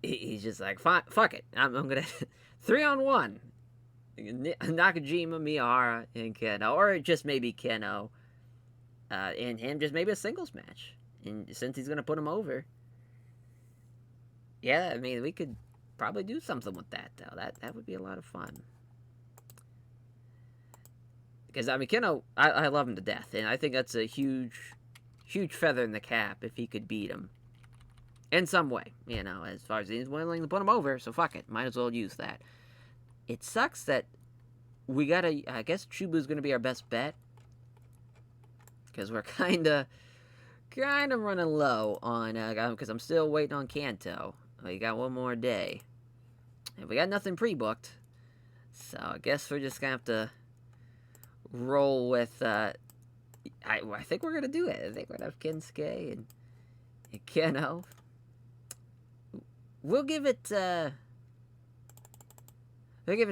he's just like, fuck it. I'm going to 3-on-1. Nakajima, Miyahara, and Keno. Or just maybe Keno and him. Just maybe a singles match. And since he's going to put him over. Yeah, I mean, we could probably do something with that, though. That would be a lot of fun. Because, I mean, Keno, I love him to death. And I think that's a huge feather in the cap if he could beat him. In some way, as far as he's willing to put him over, so fuck it. Might as well use that. It sucks that we gotta, I guess Chubu's gonna be our best bet. Because we're kinda running low on, because I'm still waiting on Kanto. We got one more day. And we got nothing pre-booked. So I guess we're just gonna have to roll with, I think we're gonna do it. I think we're gonna have Kinskey and Keno. We'll give it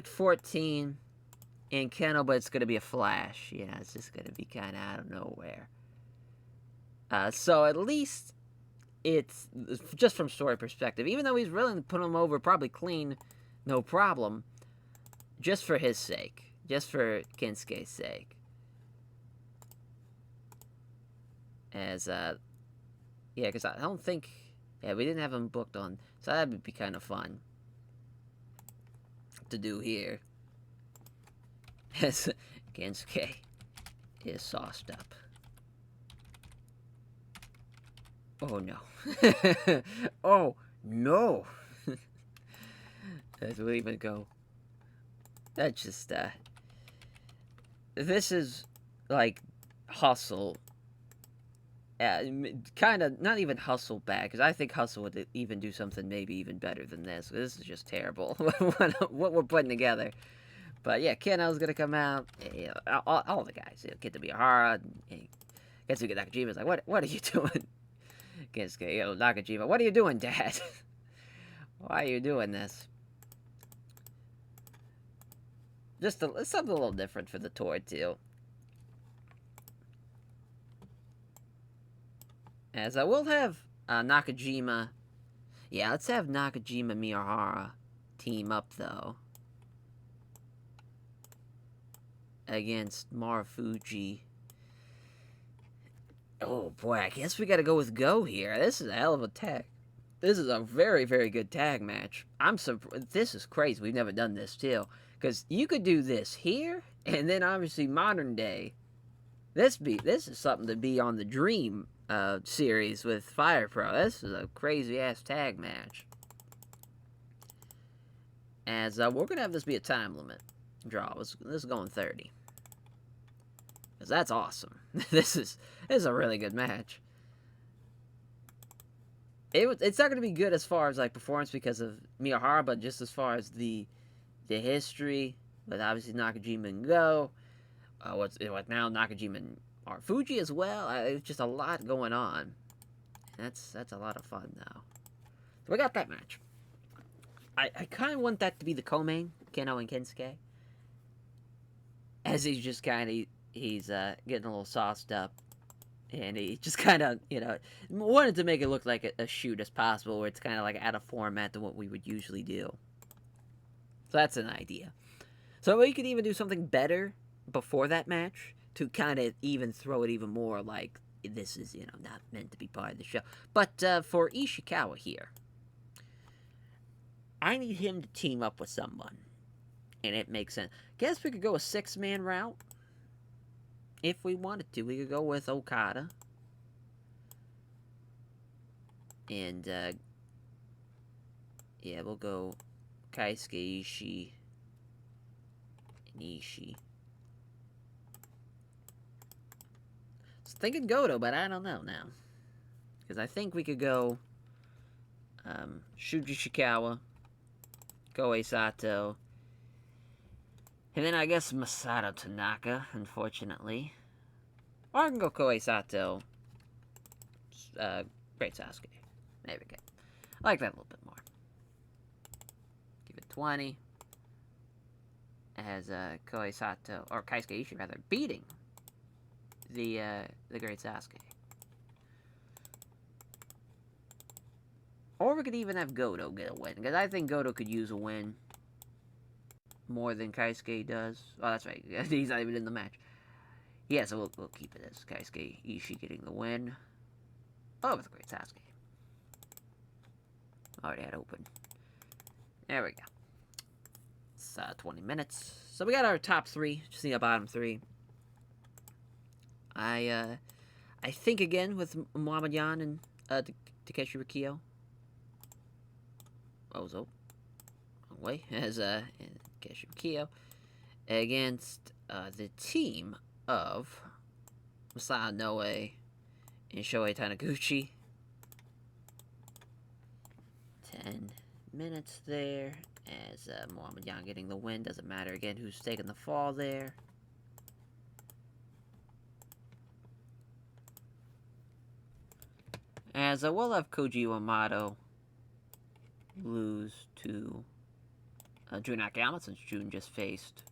14 in Keno, but it's going to be a flash. It's just going to be kind of out of nowhere. So at least it's just from story perspective. Even though he's willing to put him over probably clean, no problem, just for his sake. Just for Kinskey's sake. As, because I don't think... Yeah, we didn't have him booked on... So that would be kind of fun to do here. As Kinskey is sauced up. Oh, no. Oh, no. As we even go... That's just, This is, like, hustle... kind of, not even hustle bad, because I think hustle would even do something maybe even better than this. This is just terrible, what we're putting together. But yeah, Keno's gonna come out, all the guys, Kenta Miyahara, Katsuka Nakajima's like, what are you doing? Kinskey, Nakajima, what are you doing, Dad? Why are you doing this? Just something a little different for the tour, too. As I will have Nakajima. Yeah, let's have Nakajima Miyahara team up, though. Against Fuji. Oh, boy, I guess we gotta go with Go here. This is a hell of a tag. This is a very, very good tag match. I'm surprised. This is crazy. We've never done this, too. Because you could do this here, and then obviously modern day This is something to be on the Dream series with Fire Pro. This is a crazy ass tag match. As we're gonna have this be a time limit draw. This is going 30. Cause that's awesome. This is a really good match. It's not gonna be good as far as like performance because of Miyahara, but just as far as the history with obviously Nakajima and Go. What now Nakajima and Fuji as well. It's just a lot going on. That's a lot of fun now. So we got that match. I kind of want that to be the co-main, Keno and Kinskey. As he's just kind of, he's getting a little sauced up. And he just kind of, wanted to make it look like a shoot as possible, where it's kind of like out of format than what we would usually do. So that's an idea. So we could even do something better before that match to kind of even throw it even more like this is, not meant to be part of the show. But for Ishikawa here, I need him to team up with someone. And it makes sense. Guess we could go a 6-man route. If we wanted to. We could go with Okada. And, yeah, we'll go Kaisukeishi and Ishii. I was thinking Goto, but I don't know now. Because I think we could go Shuji Shikawa, Koei Sato, and then I guess Masato Tanaka, unfortunately. Or I can go Koei Sato, Great Sasuke. There we go. I like that a little bit more. Give it 20. As Koei Sato, or Kaisukeishi rather, beating the Great Sasuke. Or we could even have Goto get a win, because I think Goto could use a win more than Kaisuke does. Oh, that's right. He's not even in the match. Yeah, so we'll keep it as Kaisukeishi getting the win over the Great Sasuke. Already had open. There we go. It's 20 minutes. So we got our top 3. Just need a bottom 3. I think again with Muhammad Yan and Takeshi Rikio. Oh, wrong way. As Takeshi Rikio against the team of Masao Noe and Shohei Taniguchi. 10 minutes there. As Muhammad Yan getting the win. Doesn't matter again who's taking the fall there. As we'll have Koji Yamato lose to Jun Akiyama, since Jun just faced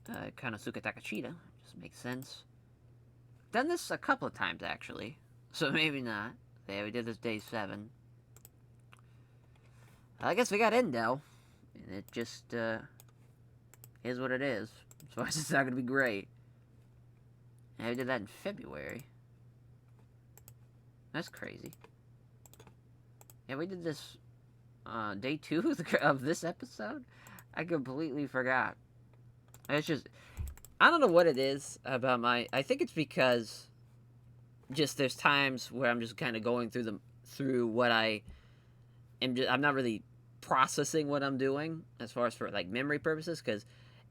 Konosuke Takashita. Just makes sense. Done this a couple of times, actually. So maybe not. Yeah, we did this day 7. I guess we got Endo. And it just is what it is. As far as it's not going to be great. Yeah, we did that in February. That's crazy. Yeah, we did this day 2 of this episode. I completely forgot. It's just, I don't know what it is about I think it's because just there's times where I'm just kind of going through what I'm not really processing what I'm doing as far as for like memory purposes, because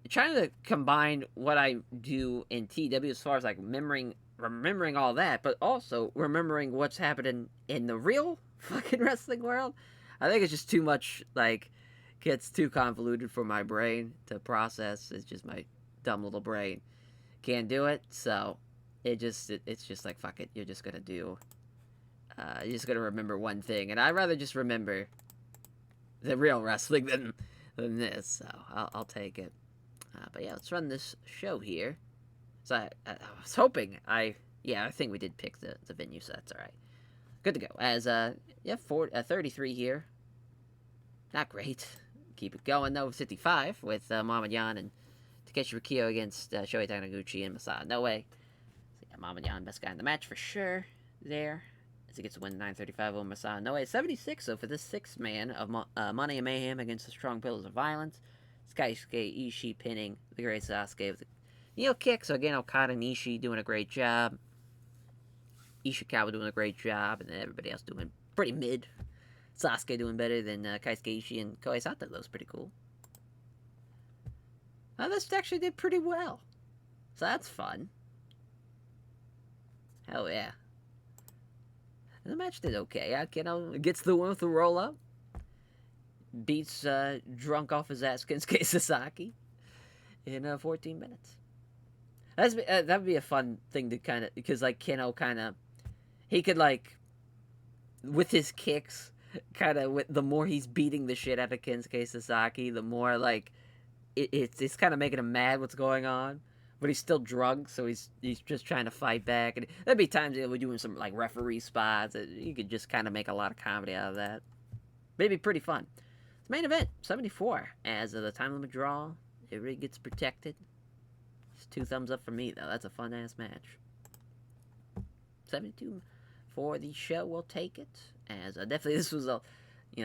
trying to combine what I do in TEW as far as like remembering all that, but also remembering what's happening in the real fucking wrestling world. I think it's just too much, like, gets too convoluted for my brain to process. It's just my dumb little brain can't do it, so it's just like, fuck it, you're just gonna remember one thing, and I'd rather just remember the real wrestling than this, so I'll take it. But yeah, let's run this show here. So I was hoping I think we did pick the venue, so that's alright. Good to go. As 33 here. Not great. Keep it going though. 55 with Muhammad Yan and Takeshi Rikio against Shohei Taniguchi and Masao Noe. So yeah, Muhammad Yan, best guy in the match for sure there. As he gets to win 935 over Masao Noe. 76 though for this 6-man of Money and Mayhem against the Strong Pillars of Violence. Kaisukeishi pinning the great Sasuke with the Neo kick. So again, Okada and Ishii doing a great job. Ishikawa doing a great job, and then everybody else doing pretty mid. Sasuke doing better than Kaisukeishi and Koisata. That was pretty cool. This actually did pretty well. So that's fun. Hell yeah. And the match did okay. Gets the win with the roll up. Beats drunk off his ass Kinskey Sasaki in 14 minutes. That'd be a fun thing to kind of, because like Keno kind of, he could like, with his kicks, kind of, the more he's beating the shit out of Kinskey Sasaki, the more like it's kind of making him mad what's going on. But he's still drunk, so he's just trying to fight back. And there'd be times we're doing some like referee spots. You could just kind of make a lot of comedy out of that. Maybe pretty fun. The main event, 74. As of the time limit draw, everybody gets protected. It's 2 thumbs up for me, though. That's a fun-ass match. 72 for the show. We'll take it. As definitely this was a,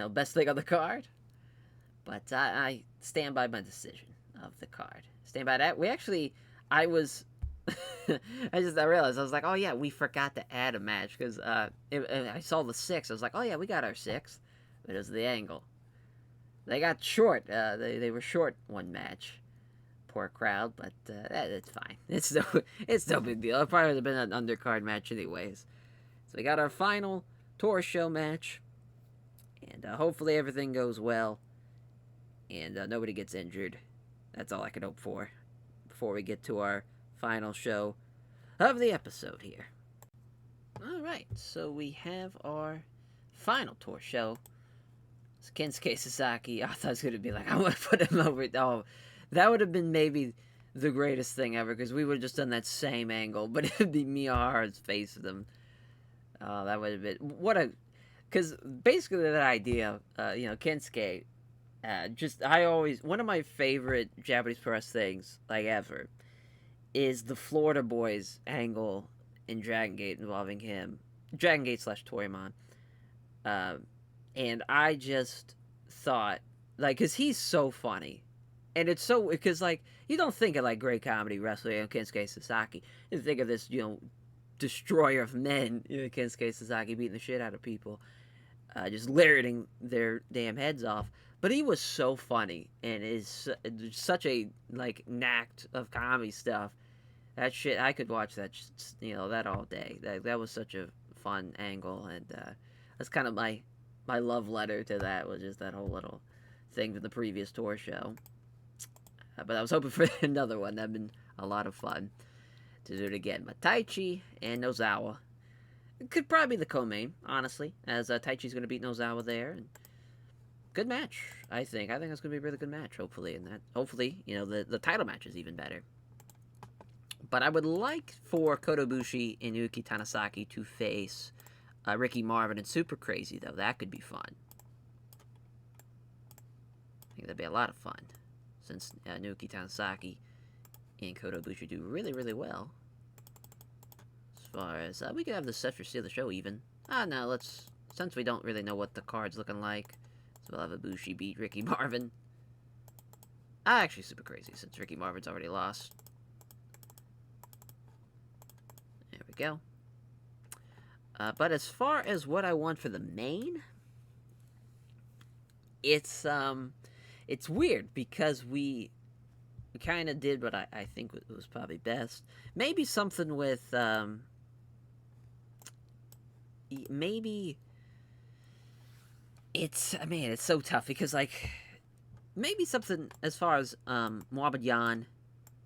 best thing on the card. But I stand by my decision of the card. Stand by that. I realized, I was like, oh yeah, we forgot to add a match, because I saw the 6. I was like, oh yeah, we got our 6. But it was the angle. They got short. They were short one match. Poor crowd, but it's fine. It's no big deal. It probably would have been an undercard match anyways. So we got our final tour show match. And hopefully everything goes well. And nobody gets injured. That's all I can hope for before we get to our final show of the episode here. Alright, so we have our final tour show. It's Kensuke Sasaki. I thought it was going to be like, I want to put him over. Oh, that would have been maybe the greatest thing ever, because we would have just done that same angle, but it would be Miyahara's face of them. Oh, that would have been... Because basically that idea, Kinskey... one of my favorite Japanese press things, like, ever, is the Florida Boys angle in Dragon Gate involving him. Dragon Gate / Torimon. And I just thought, like, because he's so funny. And it's so, because, like, you don't think of, like, great comedy wrestling, Kinsuke Sasaki. You think of this, destroyer of men, Kinsuke Sasaki beating the shit out of people. Just lariating their damn heads off. But he was so funny, and is such a, like, knack of comedy stuff. That shit, I could watch that, that all day. That was such a fun angle, and that's kind of my love letter to that, was just that whole little thing from the previous tour show. But I was hoping for another one. That'd been a lot of fun to do it again. But Tai Chi and Nozawa could probably be the co-main, honestly, as Tai Chi's going to beat Nozawa there, and good match, I think. I think that's going to be a really good match, hopefully. And hopefully, the title match is even better. But I would like for Kodobushi and Yuki Tanasaki to face Ricky Marvin and Super Crazy, though. That could be fun. I think that'd be a lot of fun, since Yuki Tanasaki and Kodobushi do really, really well. As far as, we could have the set for Steal the Show, even. No, since we don't really know what the card's looking like, so we'll have Ibushi beat Ricky Marvin. Actually, Super Crazy, since Ricky Marvin's already lost. There we go. But as far as what I want for the main, it's weird, because we kind of did what I think was probably best. Maybe something with, maybe... It's so tough, because, like, maybe something as far as Muhammad Yan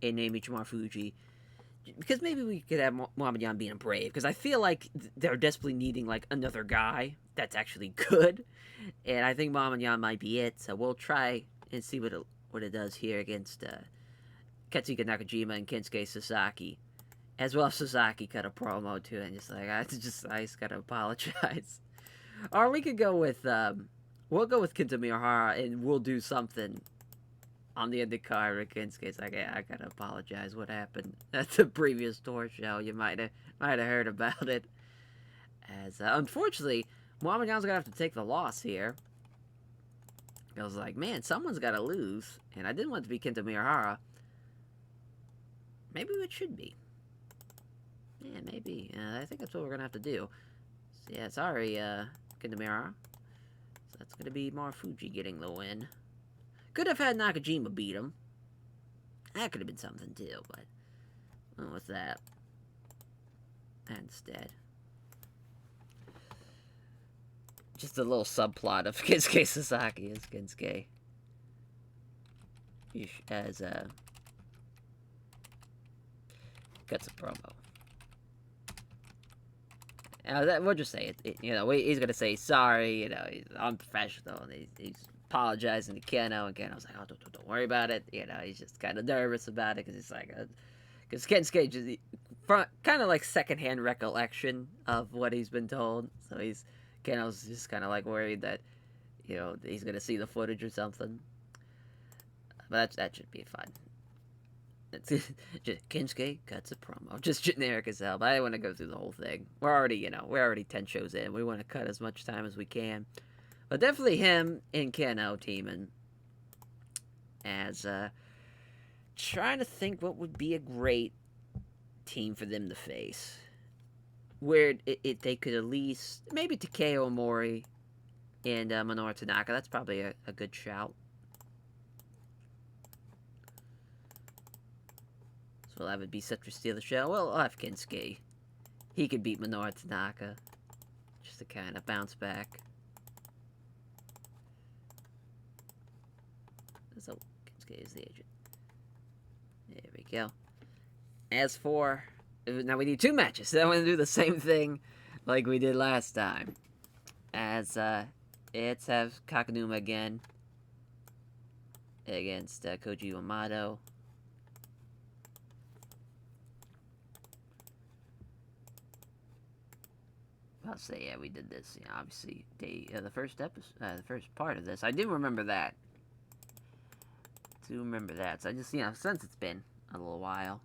and Naomi Fuji, because maybe we could have Muhammad Yan being brave, because I feel like they're desperately needing, like, another guy that's actually good, and I think Muhammad Yan might be it, so we'll try and see what it does here against Katsuka Nakajima and Kinsuke Sasaki, as well as Sasaki cut a promo too, and just like, I just gotta apologize. Or we could go with, we'll go with Kenta Miyahara, and we'll do something on the undercard with Kinskey. It's like, I gotta apologize, what happened at the previous tour show. You might have heard about it. As, unfortunately, Muhammad Yan's gonna have to take the loss here. I was like, man, someone's got to lose, and I didn't want it to be Kenta Miyahara. Maybe it should be. Yeah, maybe. I think that's what we're gonna have to do. So, yeah, sorry, Kenta Miyahara. So that's gonna be more Fuji getting the win. Could have had Nakajima beat him. That could have been something too, but well, what's that? Instead, just a little subplot of Kinskey Sazaki as Kinskey. As cuts a promo. We'll just say it. He's gonna say sorry. He's unprofessional, and he's apologizing to Keno. And Keno's like, "Oh, don't worry about it." He's just kind of nervous about it because he's like, because Kinskey just kind of like secondhand recollection of what he's been told. So Keno's just kind of like worried that he's gonna see the footage or something. But that should be fun. It's just Kinskey cuts a promo, just generic as hell. But I want to go through the whole thing. We're already 10 shows in. We want to cut as much time as we can. But definitely him and Keno teaming as trying to think what would be a great team for them to face, where they could at least maybe Takeo Amore and Manoa Tanaka. That's probably a good shout. So that would be such a steal the show. Well, I'll have Kinskey. He could beat Manoa Tanaka just to kind of bounce back. So Kinskey is the agent. There we go. As for now, we need 2 matches. So I'm going to do the same thing like we did last time. As it's have Kakanuma again against Koji Yamato. I'll say, yeah, we did this. Obviously, the first episode, the first part of this. I do remember that. So I just, since it's been a little while,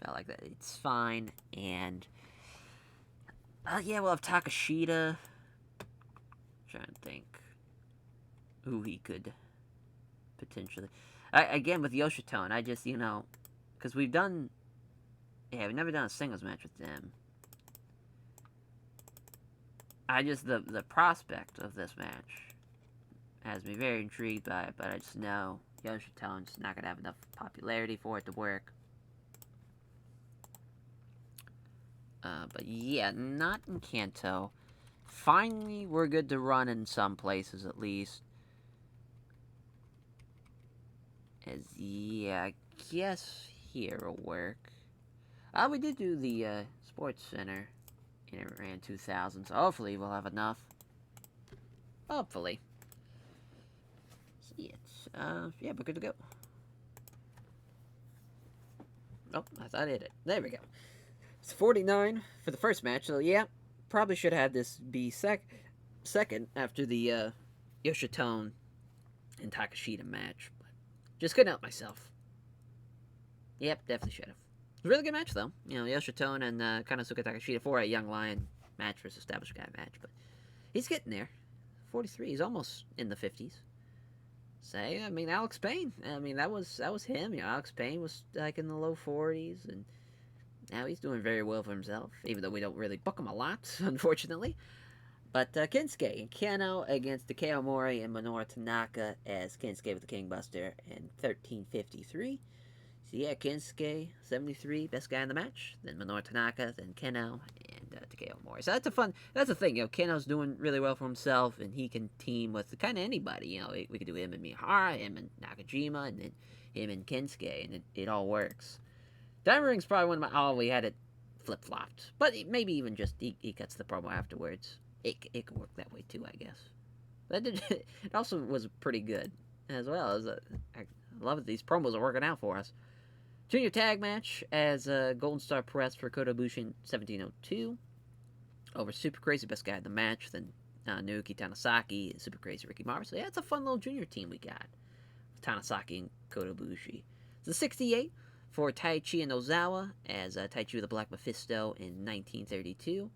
felt like that it's fine. And yeah, we'll have Takashita. Trying to think who he could potentially. Again with Yoshitone, I just because we've never done a singles match with them. The prospect of this match has me very intrigued by it, but I just know Yoshitone's not going to have enough popularity for it to work. But yeah, not in Kanto. Finally, we're good to run in some places at least. I guess here will work. We did do the Sports Center. And it ran 2,000, so hopefully we'll have enough. Hopefully. So yeah, we're good to go. Oh, I thought I hit it. There we go. It's 49 for the first match, so yeah, probably should have had this be second after the Yoshitone and Takashita match, but just couldn't help myself. Yep, definitely should have. Really good match, though. Yoshitone and Konosuke Takashita for a young lion match versus established guy match. But he's getting there. 43. He's almost in the 50s. Alex Payne. That was him. Alex Payne was like in the low 40s, and now he's doing very well for himself. Even though we don't really book him a lot, unfortunately. But Kinskey and Keno against Takeo Amore and Manoa Tanaka as Kinskey with the King Buster in 13:53. So yeah, Kinskey, 73, best guy in the match. Then Manoa Tanaka, then Keno, and Takeo Amore. So that's the thing, Keno's doing really well for himself, and he can team with kind of anybody. We could do him and Miyahara, him and Nakajima, and then him and Kinskey, and it all works. Diamond Ring's probably one of my, we had it flip-flopped. But maybe even just, he cuts the promo afterwards. It could work that way too, I guess. But it also was pretty good as well. I love that these promos are working out for us. Junior tag match as Golden Star Press for Kodobushi in 1702 over Super Crazy, best guy in the match. Then Naoki Tanasaki and Super Crazy Ricky Mars. So yeah, it's a fun little junior team we got. Tanasaki and Kodobushi. It's the 68 for Tai Chi and Nozawa as Tai Chi with the Black Mephisto in 1932.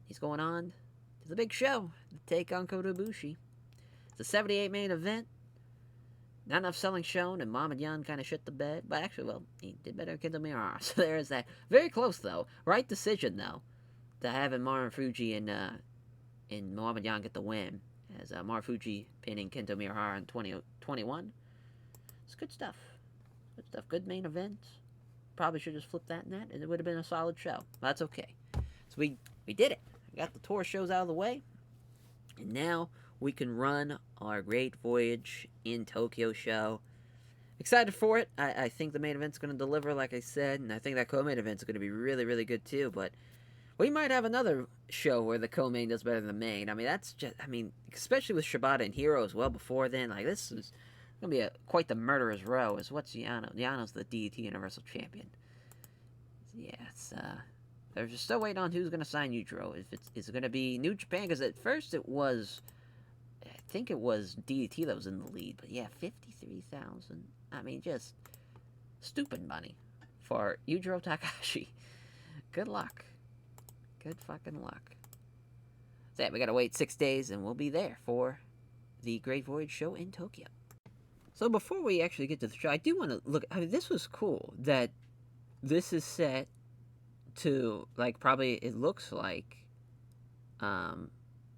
He's going on to the big show to take on Kodobushi. It's a 78 main event. Not enough selling shown, and Mama Yan kind of shit the bed. But actually, well, he did better than Kento Miyahara. So there is that. Very close, though. Right decision, though, to having Marufuji and Muhammad Yan get the win. As Marufuji pinning Kento Miyahara in 2021. It's good stuff. Good stuff. Good main event. Probably should just flip that and that, and it would have been a solid show. But that's okay. So we did it. We got the tour shows out of the way. And now we can run our Great Voyage in Tokyo show. Excited for it. I think the main event's going to deliver, like I said, and I think that co-main event's going to be really, really good too. But we might have another show where the co-main does better than the main. I mean, that's just, especially with Shibata and Hiro as well before then. Like, this is going to be quite the murderer's row. Is what's Yano? Yano's the DDT Universal Champion. Yeah, it's, they're just still waiting on who's going to sign Yujiro. Is it going to be New Japan? Because at first it was, I think it was DDT that was in the lead. But yeah, 53,000. I mean, just stupid money for Yujiro Takahashi. Good luck. Good fucking luck. So yeah, we gotta wait 6 days and we'll be there for the Great Voyage show in Tokyo. So before we actually get to the show, I do want to look. I mean, this was cool that this is set to, like, probably it looks like,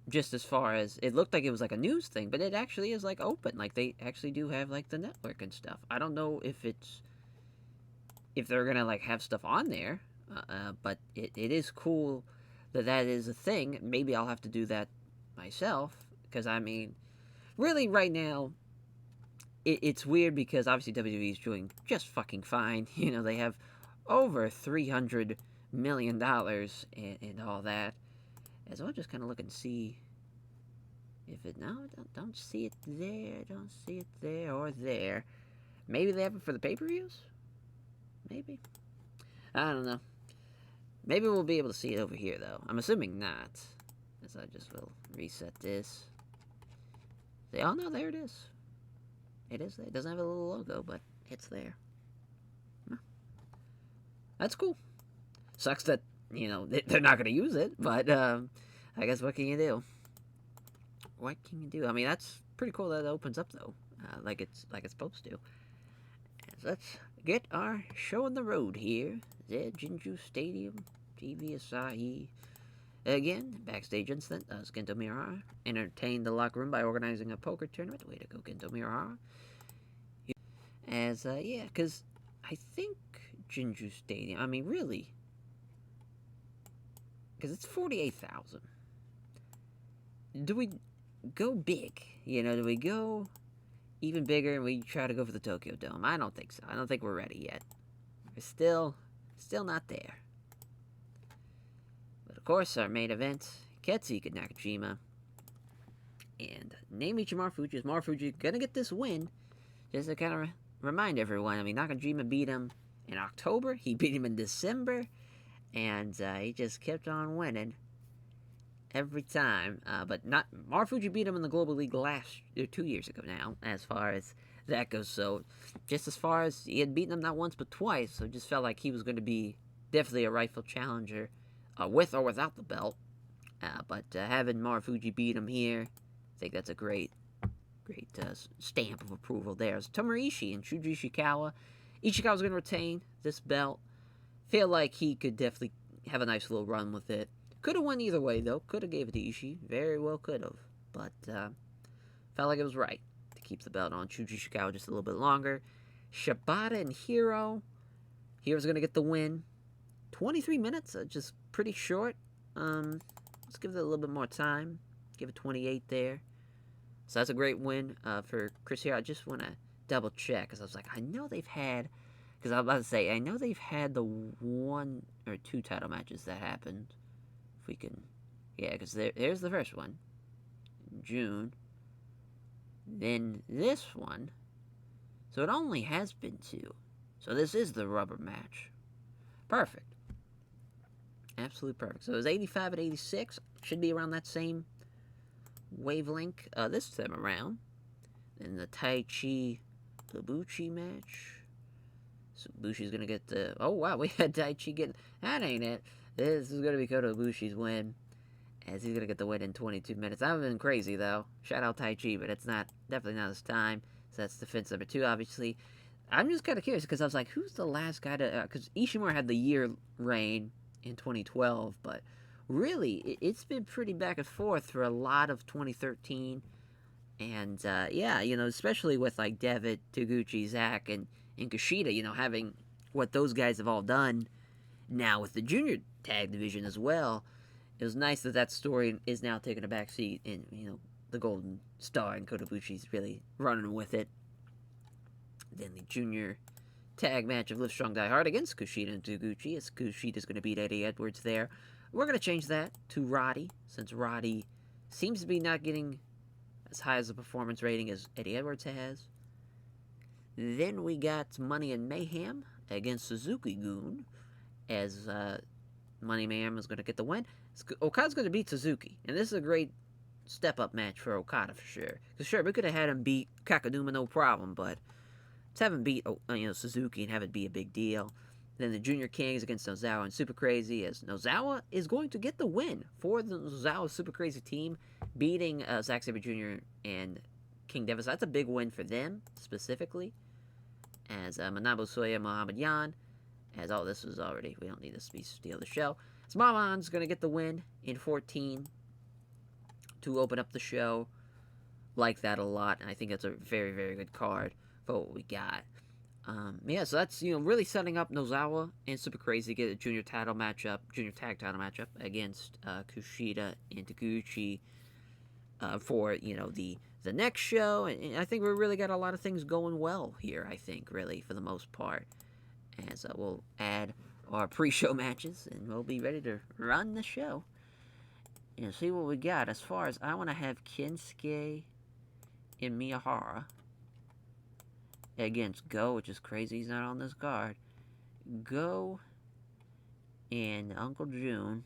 just as far as it looked like it was like a news thing, but it actually is like open. Like, they actually do have like the network and stuff. I don't know if they're gonna like have stuff on there, but it is cool that is a thing. Maybe I'll have to do that myself, because I mean, really right now, it's weird because obviously WWE is doing just fucking fine. You know, they have over $300 million and all that. And so I'll just kind of look and see if it... No, don't see it there. Don't see it there or there. Maybe they have it for the pay-per-views? Maybe. I don't know. Maybe we'll be able to see it over here, though. I'm assuming not. As I just will reset this. Oh, no, there it is. It is there. It doesn't have a little logo, but it's there. Huh. That's cool. Sucks that, you know, they're not going to use it, but I guess what can you do? What can you do? I mean, that's pretty cool that it opens up, though, like it's supposed to. So let's get our show on the road here. There, Jinju Stadium, TV Asahi. Again, Backstage Incident. Kento Miyahara entertained the locker room by organizing a poker tournament. Way to go, Kento Miyahara. As, yeah, because I think Jinju Stadium, I mean, really, because it's 48,000. Do we go big? You know, do we go even bigger and we try to go for the Tokyo Dome? I don't think so. I don't think we're ready yet. We're still not there. But of course, our main event, Katsuka Nakajima and Naomichi Marufuji. Is Marufuji gonna get this win? Just to kind of remind everyone, I mean, Nakajima beat him in October. He beat him in December. And he just kept on winning every time. But not Marufuji beat him in the Global League 2 years ago now, as far as that goes. So just as far as he had beaten him not once but twice, so it just felt like he was going to be definitely a rightful challenger, with or without the belt. But having Marufuji beat him here, I think that's a great stamp of approval there. It's Tomohiro Ishii and Shuji Ishikawa. Ishikawa's going to retain this belt. Feel like he could definitely have a nice little run with it. Could have won either way, though. Could have gave it to Ishii. Very well could have. But felt like it was right to keep the belt on Shuji Ishikawa just a little bit longer. Shibata and Hiro. Hiro's going to get the win. 23 minutes, just pretty short. Let's give it a little bit more time. Give it 28 there. So that's a great win for Chris Hero. I just want to double check, because I was like, I know they've had... Because I was about to say, I know they've had the 1 or 2 title matches that happened. If we can... Yeah, because there's the first one. In June. Then this one. So it only has been 2. So this is the rubber match. Perfect. Absolutely perfect. So it was 85 and 86. Should be around that same wavelength this time around. And the Tai Chi Kabuchi Match. So Bushi's gonna get the... Oh, wow, we had Taiji getting... That ain't it. This is gonna be Kodobushi's win. as he's going to get the win in 22 minutes. That would have been crazy, though. Shout out Tai Chi, but it's definitely not his time. So that's defense number 2, obviously. I'm just kind of curious, because I was like, who's the last guy to... Because Ishimura had the year reign in 2012, but really, it's been pretty back and forth for a lot of 2013. And, yeah, especially with, like, Devitt, Taguchi, Zach, and Kushida, having what those guys have all done now with the junior tag division as well. It was nice that story is now taking a back seat, and, the Golden Star and Kodobushi's really running with it. Then the junior tag match of Live Strong Die Hard against Kushida and Taguchi, as Kushida's going to beat Eddie Edwards there. We're going to change that to Roddy, since Roddy seems to be not getting as high as a performance rating as Eddie Edwards has. Then we got Money and Mayhem against Suzuki-gun, as Money Mayhem is going to get the win. Okada's going to beat Suzuki, and this is a great step-up match for Okada for sure. Because sure, we could have had him beat Kakaduma no problem, but let's have him beat Suzuki and have it be a big deal. Then the Junior Kings against Nozawa and Super Crazy, as Nozawa is going to get the win for the Nozawa Super Crazy team, beating Zack Sabre Jr. and King Davis. That's a big win for them, specifically. As Manabu Soya, Muhammad Yan, as all this was already, we don't need this to be steal the show. So Maman's going to get the win in 14 to open up the show. Like that a lot, and I think that's a very, very good card for what we got. Yeah, so that's, really setting up Nozawa and Super Crazy to get a junior tag title matchup against Kushida and Taguchi for, the next show. And I think we really got a lot of things going well here, I think, really, for the most part. As we'll add our pre-show matches, and we'll be ready to run the show. See what we got. As far as, I want to have Kinskey and Miyahara against Go, which is crazy he's not on this card. Go and Uncle June.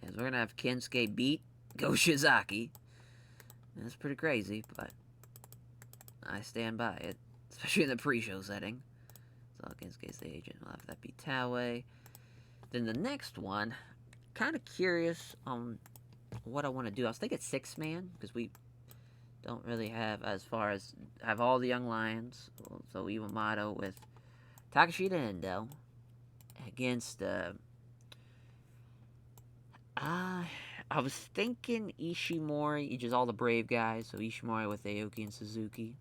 As we're going to have Kinskey beat Go Shizaki. That's pretty crazy, but I stand by it. Especially in the pre-show setting. So Kinskey's the agent. We'll have that be Taue. Then the next one, kind of curious on what I want to do. I was thinking 6-man, because we don't really have, as far as, have all the young lions. So Iwamato with Takashita Endo against, I was thinking Ishimori, just all the brave guys. So Ishimori with Aoki and Suzuki.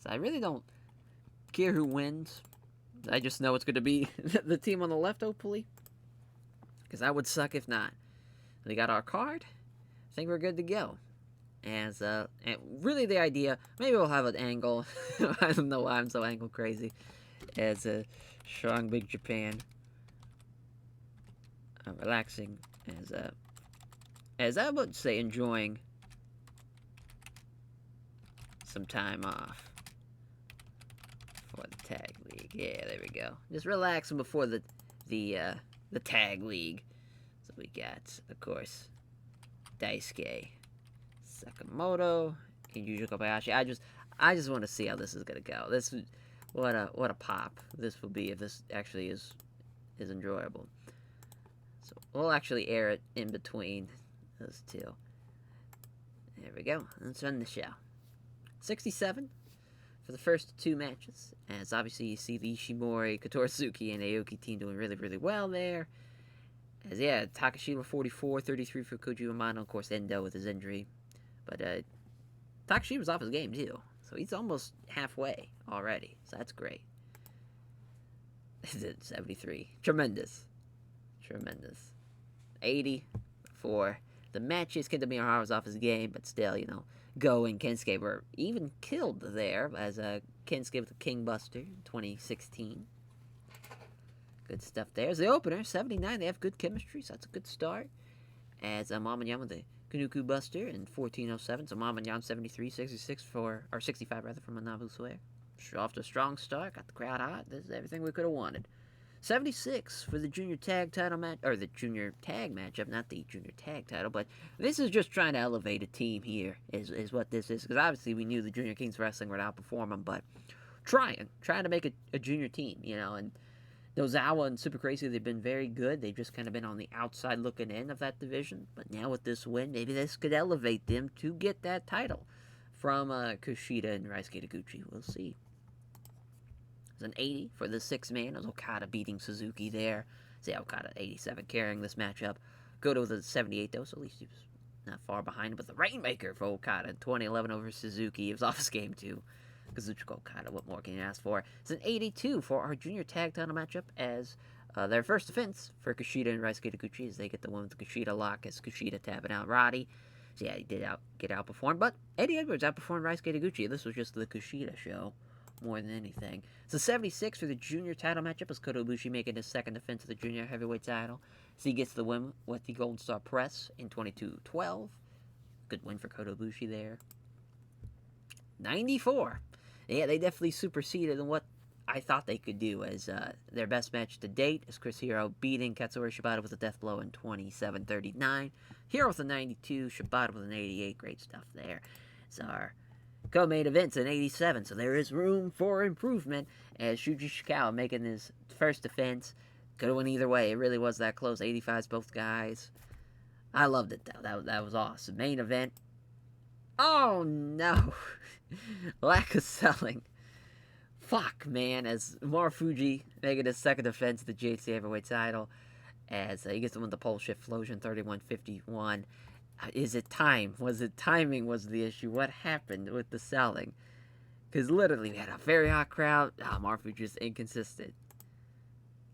So I really don't care who wins. I just know it's going to be the team on the left, hopefully. Because that would suck if not. We got our card. I think we're good to go. And really the idea, maybe we'll have an angle. I don't know why I'm so angle crazy. As a strong big Japan. Relaxing. As I would say, enjoying some time off. For the tag league. Yeah, there we go. Just relaxing before the tag league. So we got, of course, Daisuke Sakamoto and Yuji Kobayashi. I just want to see how this is gonna go. What a pop this will be if this actually is enjoyable. So we'll actually air it in between those two. There we go. Let's run the show. 67 for the first 2 matches, as obviously you see the Ishimori, Kotoritsuki, and Aoki team doing really, really well there. As yeah, Takashima 44, 33 for Koji Uemano, of course Endo with his injury. But Takashima's off his game too, so he's almost halfway already, so that's great. 73. Tremendous. 80 for the matches. Kenta Miyahara was off his game, but still, Go and Kinskey were even killed there, as Kinskey with the King Buster in 2016. Good stuff there. As the opener, 79, they have good chemistry, so that's a good start. As Mama Yan with the Kanuku Buster in 1407, so Mama Yan 73, 65 for Manabu Swear. Off to a strong start, got the crowd hot. This is everything we could have wanted. 76 for the junior tag title match, or the junior tag matchup, not the junior tag title, but this is just trying to elevate a team here, is what this is, because obviously we knew the Junior Kings Wrestling would outperform them, but trying to make a junior team, and Nozawa and Super Crazy, they've been very good. They've just kind of been on the outside looking in of that division, but now with this win, maybe this could elevate them to get that title from Kushida and Ryusuke Taguchi. We'll see. It's an 80 for the 6-man. It was Okada beating Suzuki there. See, Okada 87 carrying this matchup. Goto with a 78 though, so at least he was not far behind. But the Rainmaker for Okada in 2011 over Suzuki. It was off his game too. Kazuchiko Okada, what more can you ask for? It's an 82 for our junior tag title matchup as their first defense for Kushida and Ryusuke Taguchi as they get the win with the Kushida lock as Kushida tapping out Roddy. So yeah, he did get outperformed, but Eddie Edwards outperformed Ryusuke Taguchi. This was just the Kushida show more than anything. So 76 for the junior title matchup as Kodobushi making his second defense of the junior heavyweight title. So he gets the win with the Golden Star Press in 22-12. Good win for Kodobushi there. 94. Yeah, they definitely superseded in what I thought they could do as their best match to date is Chris Hero beating Katsuyori Shibata with a death blow in 27-39. Hero with a 92, Shibata with an 88. Great stuff there. It's our co-main events in 87, so there is room for improvement as Shuji Shikawa making his first defense. Could have went either way. It really was that close. 85's both guys. I loved it, though. That was awesome. Main event. Oh, no. Lack of selling. Fuck, man. As Fuji making his second defense of the JC Heavyweight title. As he gets the win the pole shift Flosion 31-51. Is it time? Was it timing was the issue? What happened with the selling? Because literally we had a very hot crowd. Fuji just inconsistent.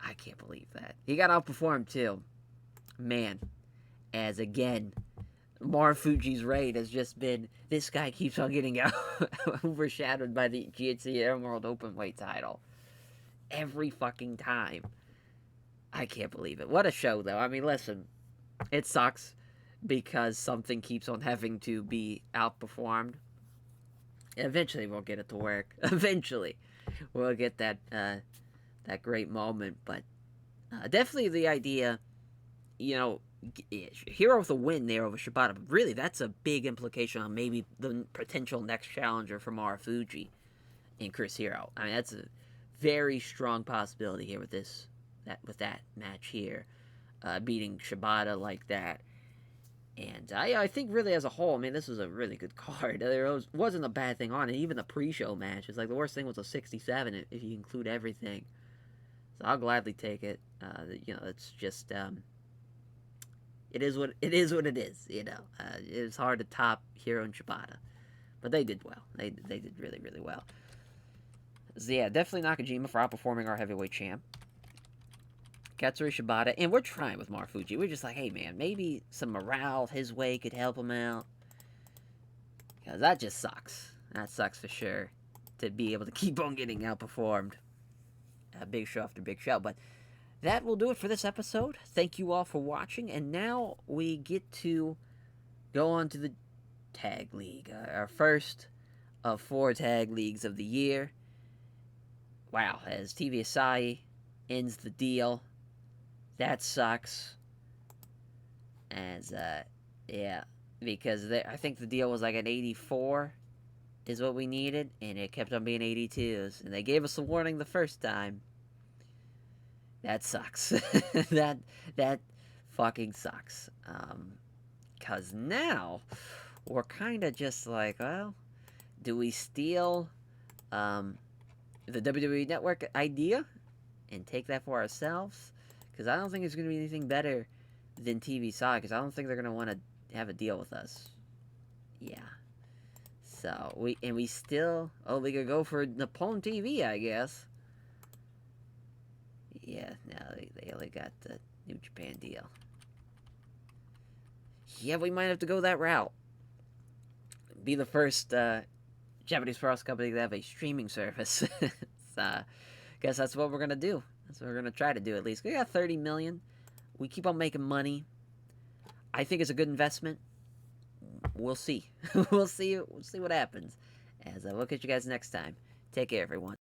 I can't believe that. He got outperformed too. Man. As again, Fuji's reign has just been, this guy keeps on getting overshadowed by the GHC Emerald Openweight title. Every fucking time. I can't believe it. What a show, though. I mean, listen, it sucks because something keeps on having to be outperformed. Eventually we'll get it to work. Eventually we'll get that great moment. But definitely the idea, Hero with a win there over Shibata, but really that's a big implication on maybe the potential next challenger for Fuji in Chris Hero. I mean, that's a very strong possibility here with that match here, beating Shibata like that. And I think really as a whole, I mean, this was a really good card. There wasn't a bad thing on it. Even the pre-show match, it's like the worst thing was a 67 if you include everything. So I'll gladly take it. It's just it is what it is. It's hard to top Hero and Shibata, but they did well. They did really, really well. So yeah, definitely Nakajima for outperforming our heavyweight champ. Katsuyori Shibata, and we're trying with Fuji. We're just like, hey man, maybe some morale his way could help him out. Because that just sucks. That sucks for sure. To be able to keep on getting outperformed. Big show after big show. But that will do it for this episode. Thank you all for watching. And now we get to go on to the Tag League. Our first of 4 Tag Leagues of the year. Wow, as TV Asahi ends the deal. That sucks. As, yeah, because I think the deal was like an 84 is what we needed, and it kept on being 82s. And they gave us a warning the first time. That sucks. that fucking sucks. Because now we're kind of just like, well, do we steal the WWE Network idea and take that for ourselves? Because I don't think it's going to be anything better than TV Saw, because I don't think they're going to want to have a deal with us. Yeah. So, we still, we could go for Nippon TV, I guess. Yeah, no, they only got the New Japan deal. Yeah, we might have to go that route. Be the first Japanese pro wrestling company to have a streaming service. Guess that's what we're going to do. That's what we're going to try to do, at least. We got 30 million. We keep on making money. I think it's a good investment. We'll see. We'll see what happens. As we'll catch you guys next time. Take care, everyone.